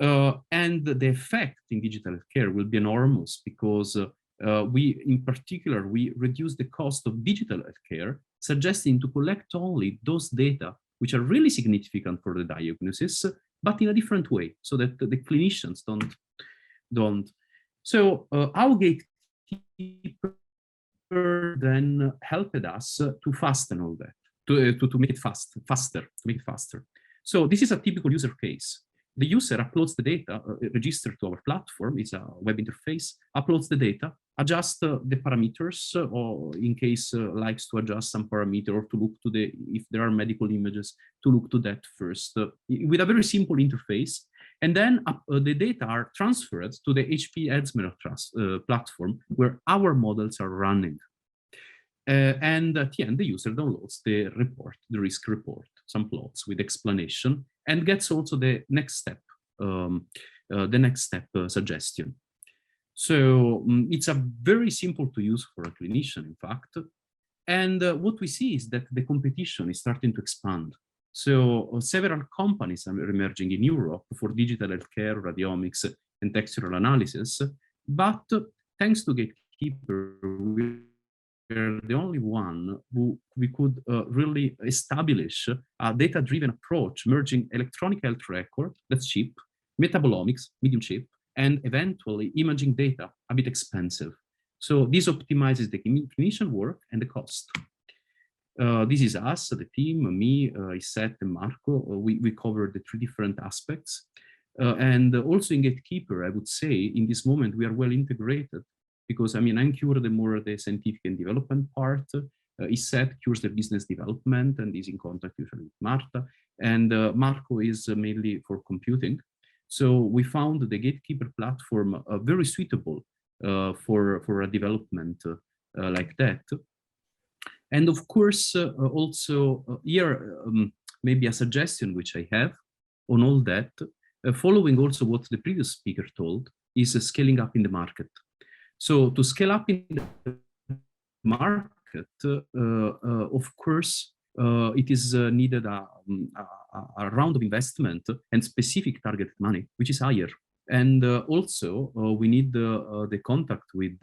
And the effect in digital care will be enormous because in particular, we reduce the cost of digital healthcare, suggesting to collect only those data which are really significant for the diagnosis, but in a different way, so that the clinicians don't. So our Gatekeeper then helped us to fasten all that, to make it faster. So this is a typical user case. The user uploads the data, registered to our platform, it's a web interface, uploads the data, adjusts the parameters, or in case likes to adjust some parameter or to look to if there are medical images, to look to that first, with a very simple interface. And then the data are transferred to the HP Edzmer platform where our models are running. And at the end, the user downloads the report, the risk report, some plots with explanation, and gets also the next step suggestion. So it's a very simple to use for a clinician, in fact. And what we see is that the competition is starting to expand. So several companies are emerging in Europe for digital healthcare, radiomics, and textual analysis. But thanks to Gatekeeper, we're the only one who we could really establish a data-driven approach, merging electronic health record, that's cheap, metabolomics, medium cheap, and eventually imaging data, a bit expensive. So this optimizes the clinician work and the cost. This is us, the team, me, Isette, and Marco. We covered the three different aspects. And also in Gatekeeper, I would say, in this moment, we are well integrated because, I mean, I'm cure more the scientific and development part. Isette cures the business development and is in contact usually with Marta. And Marco is mainly for computing. So we found the Gatekeeper platform very suitable for a development like that. And of course, also here, maybe a suggestion which I have on all that, following also what the previous speaker told, is scaling up in the market. So to scale up in the market, of course, it is needed a round of investment and specific targeted money, which is higher. And also, we need the contact with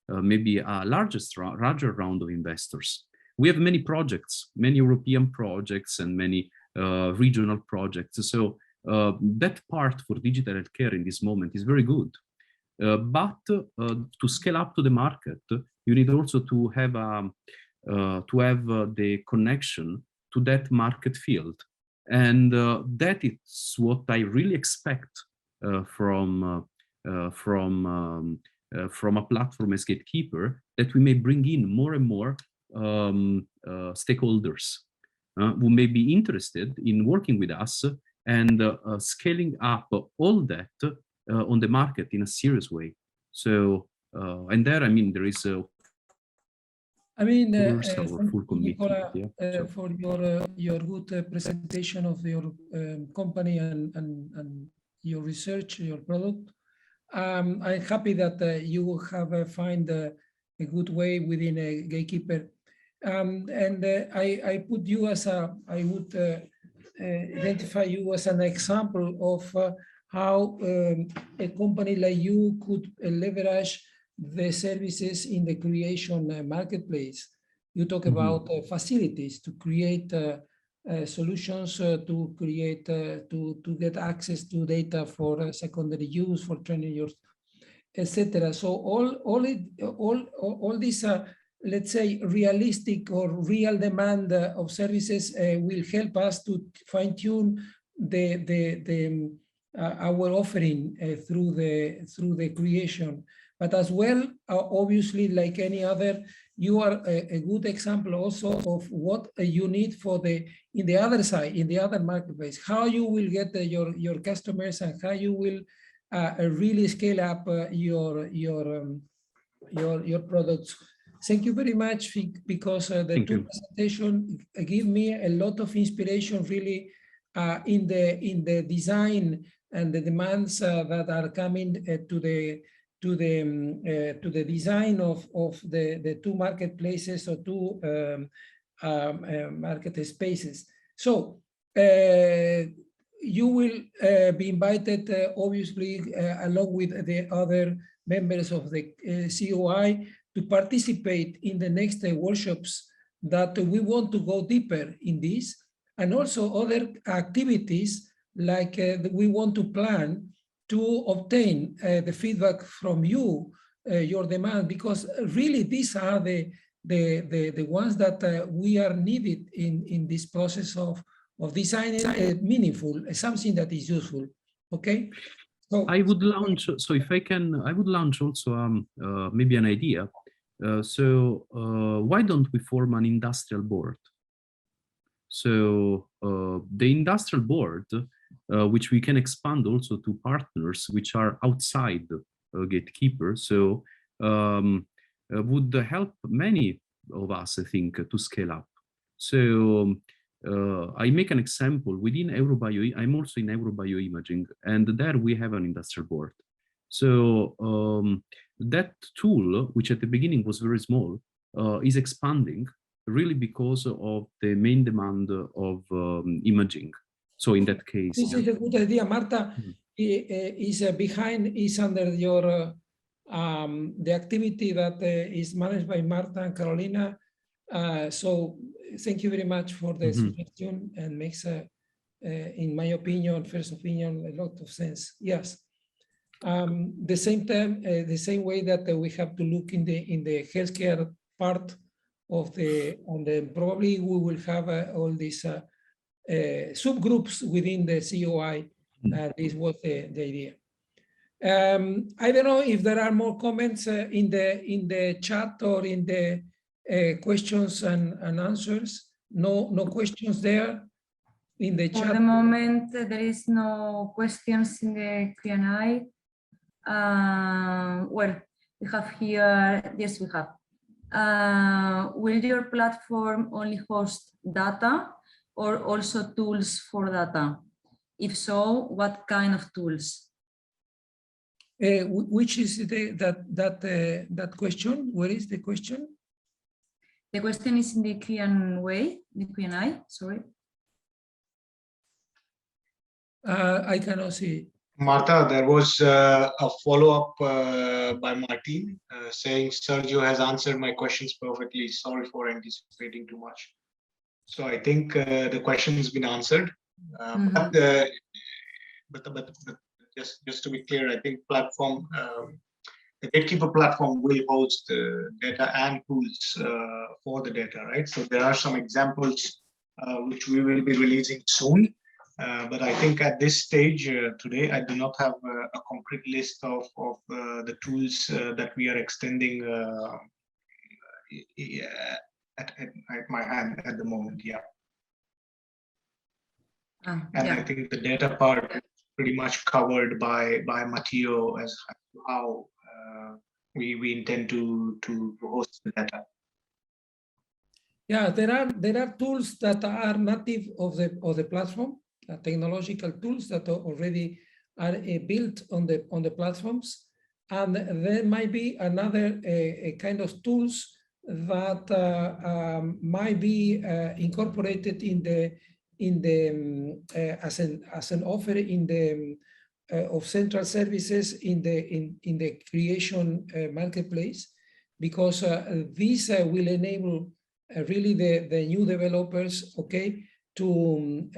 maybe a larger round of investors. We have many projects, many European projects and many regional projects. So that part for digital healthcare in this moment is very good. But to scale up to the market, you need also to have the connection to that market field. And that is what I really expect from a platform as Gatekeeper, that we may bring in more and more stakeholders who may be interested in working with us and scaling up all that on the market in a serious way. So, and there, I mean, there is a thank full you, Nicola, yeah. for your good presentation of your company and your research, your product. I'm happy that you have find a good way within a Gatekeeper. And I put you as I would identify you as an example of how a company like you could leverage the services in the creation marketplace. You talk about facilities to create solutions to create to get access to data for secondary use, for training your, etc. So all these let's say realistic or real demand of services will help us to fine tune our offering through the creation. But as well, obviously, like any other, you are a good example also of what you need for in the other side, in the other marketplace, how you will get your customers and how you will really scale up your products. Thank you very much, because the two presentation give me a lot of inspiration, really, in the design and the demands that are coming to the design of the two marketplaces or two market spaces. So you will be invited, obviously, along with the other members of the COI, to participate in the next workshops that we want to go deeper in this, and also other activities like we want to plan to obtain the feedback from you, your demand, because really these are the ones that we are needed in this process of designing meaningful, something that is useful. Okay. So I would launch, so if I can, I would launch also maybe an idea. Why don't we form an industrial board? So the industrial board, which we can expand also to partners which are outside Gatekeeper, so would help many of us, I think, to scale up. So I make an example within Eurobio. I'm also in Eurobioimaging, and there we have an industrial board. So that tool, which at the beginning was very small, is expanding really because of the main demand of imaging. So in that case, this is a good idea. Marta is under your the activity that is managed by Marta and Carolina. So thank you very much for the suggestion, and makes in my opinion, first opinion, a lot of sense. Yes. The same time, the same way that we have to look in the healthcare part of probably we will have all these subgroups within the COI. This was the idea. I don't know if there are more comments in the chat or in the questions and answers. No questions there in the chat. For the moment, there is no questions in the Q&A. Well, we have here, yes, we have. Will your platform only host data or also tools for data? If so, what kind of tools? Which is that question? Where is the question? The question is in the Q&A, sorry. I cannot see it. Marta, there was a follow-up by Martin saying Sergio has answered my questions perfectly. Sorry for anticipating too much. So I think the question has been answered. But just to be clear, I think platform, the Gatekeeper platform will host data and tools for the data, right? So there are some examples which we will be releasing soon. But I think at this stage today, I do not have a concrete list of the tools that we are extending at my hand at the moment. Yeah. And I think the data part is pretty much covered by Matteo as to how we intend to host the data. Yeah, there are tools that are native of the platform, technological tools that are already are built on the platforms, and there might be another a kind of tools that might be incorporated in the as an offer in the of central services in the creation marketplace, because this will enable really the new developers, okay, to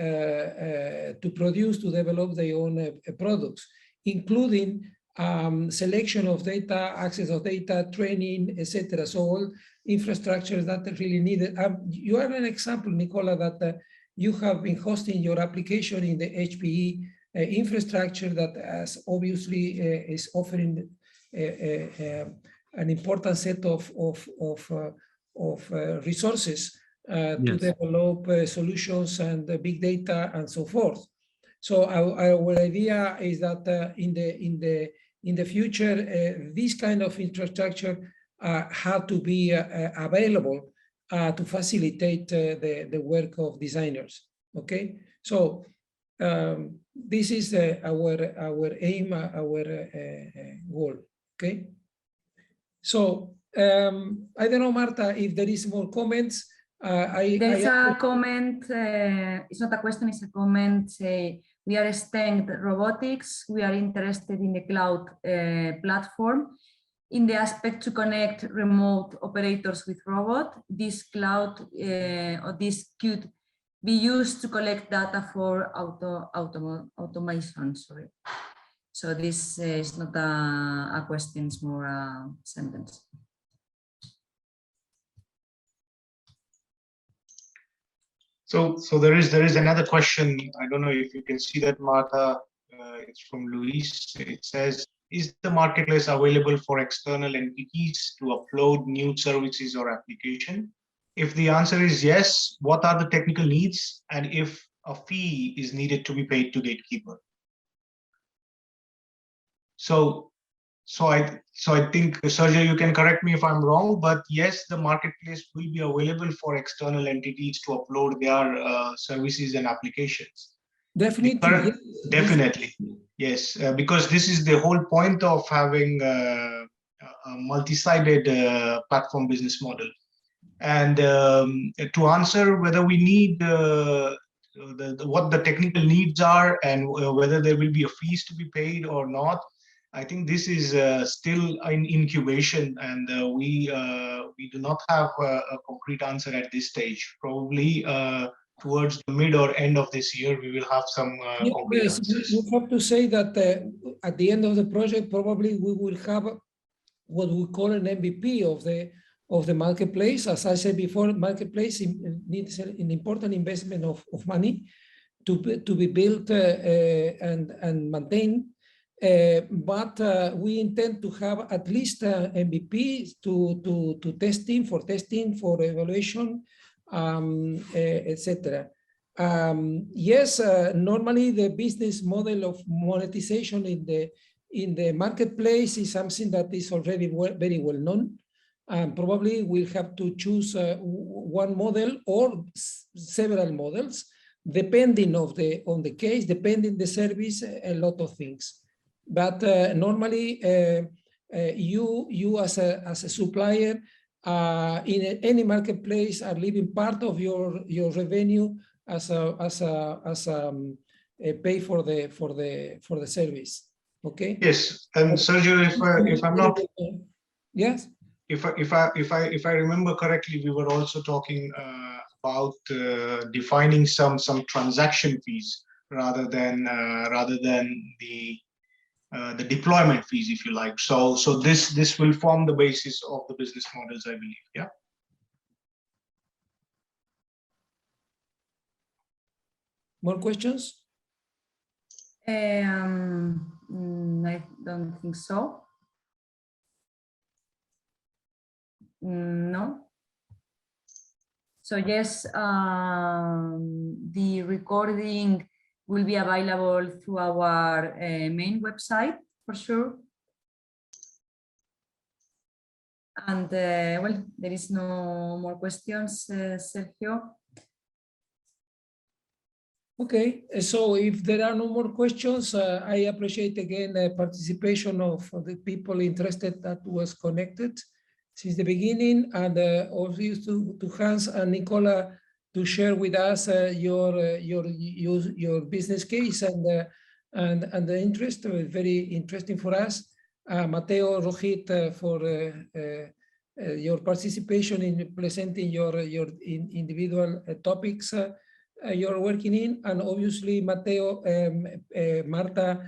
develop their own products, including selection of data, access of data, training, etc. So all infrastructure that are really needed. You are an example, Nicola, that you have been hosting your application in the HPE infrastructure that obviously is offering an important set of resources to develop solutions and big data and so forth. So our idea is that in the future, this kind of infrastructure have to be available to facilitate the work of designers. Okay, so this is our aim, our goal. Okay, so I don't know, Marta, if there is more comments. There's a comment, it's not a question, it's a comment. We are STEM robotics. We are interested in the cloud platform. In the aspect to connect remote operators with robot, this cloud or this could be used to collect data for automation. Sorry. So this is not a question, it's more a sentence. So there is another question. I don't know if you can see that, Martha. It's from Luis. It says, is the marketplace available for external entities to upload new services or application? If the answer is yes, what are the technical needs, and if a fee is needed to be paid to Gatekeeper? So I think, Sergio, you can correct me if I'm wrong, but yes, the marketplace will be available for external entities to upload their services and applications. Definitely. Definitely, yes, because this is the whole point of having a multi-sided platform business model. And to answer whether we need what the technical needs are and whether there will be a fees to be paid or not, I think this is still in incubation, and we do not have a concrete answer at this stage. Probably towards the mid or end of this year, we will have some concrete answers. We have to say that at the end of the project, probably we will have what we call an MVP of the marketplace. As I said before, marketplace needs an important investment of money to be built and maintained. But we intend to have at least MVP to testing, for evaluation, etc. Yes, normally the business model of monetization in the marketplace is something that is already very well known. Probably we'll have to choose one model or several models, depending on the case, depending the service, a lot of things. But normally, you as a supplier in any marketplace are leaving part of your revenue as a pay for the service. Okay. Yes, and Sergio, if I'm not, yes, if I remember correctly, we were also talking about defining some transaction fees rather than the deployment fees, if you like. So this will form the basis of the business models, I believe. Yeah. More questions? I don't think so. No. So yes, the recording will be available through our main website for sure. And well, there is no more questions, Sergio. Okay, so if there are no more questions, I appreciate again the participation of the people interested that was connected since the beginning, and also to Hans and Nicola to share with us your business case and the interest. Very interesting for us. Matteo, Rohit, for your participation in presenting your individual topics you're working in, and obviously Matteo, Marta,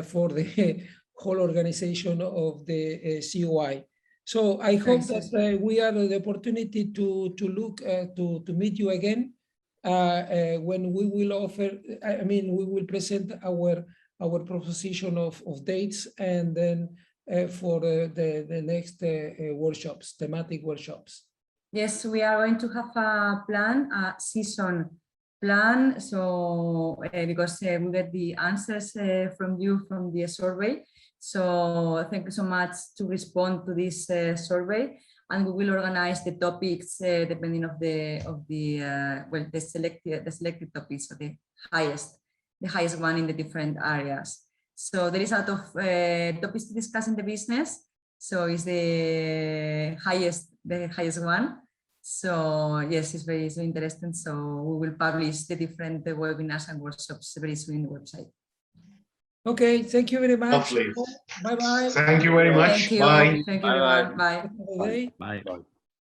for the whole organization of the COI. So I hope that we have the opportunity to look to meet you again when we will offer. I mean, we will present our proposition of dates, and then for the next workshops, thematic workshops. Yes, we are going to have a plan, a season plan. So because we get the answers from you from the survey. So thank you so much to respond to this survey, and we will organize the topics depending of the selected topics, so the highest one in the different areas. So there is a lot of topics to discuss in the business. So it's the highest one. So yes, it's very interesting. So we will publish the different webinars and workshops very soon in the website. Okay, thank you very much. Lovely. Bye bye. Thank you very much. Thank you. Bye. Thank you, Bye-bye. everyone. Bye. Bye. Bye. Bye.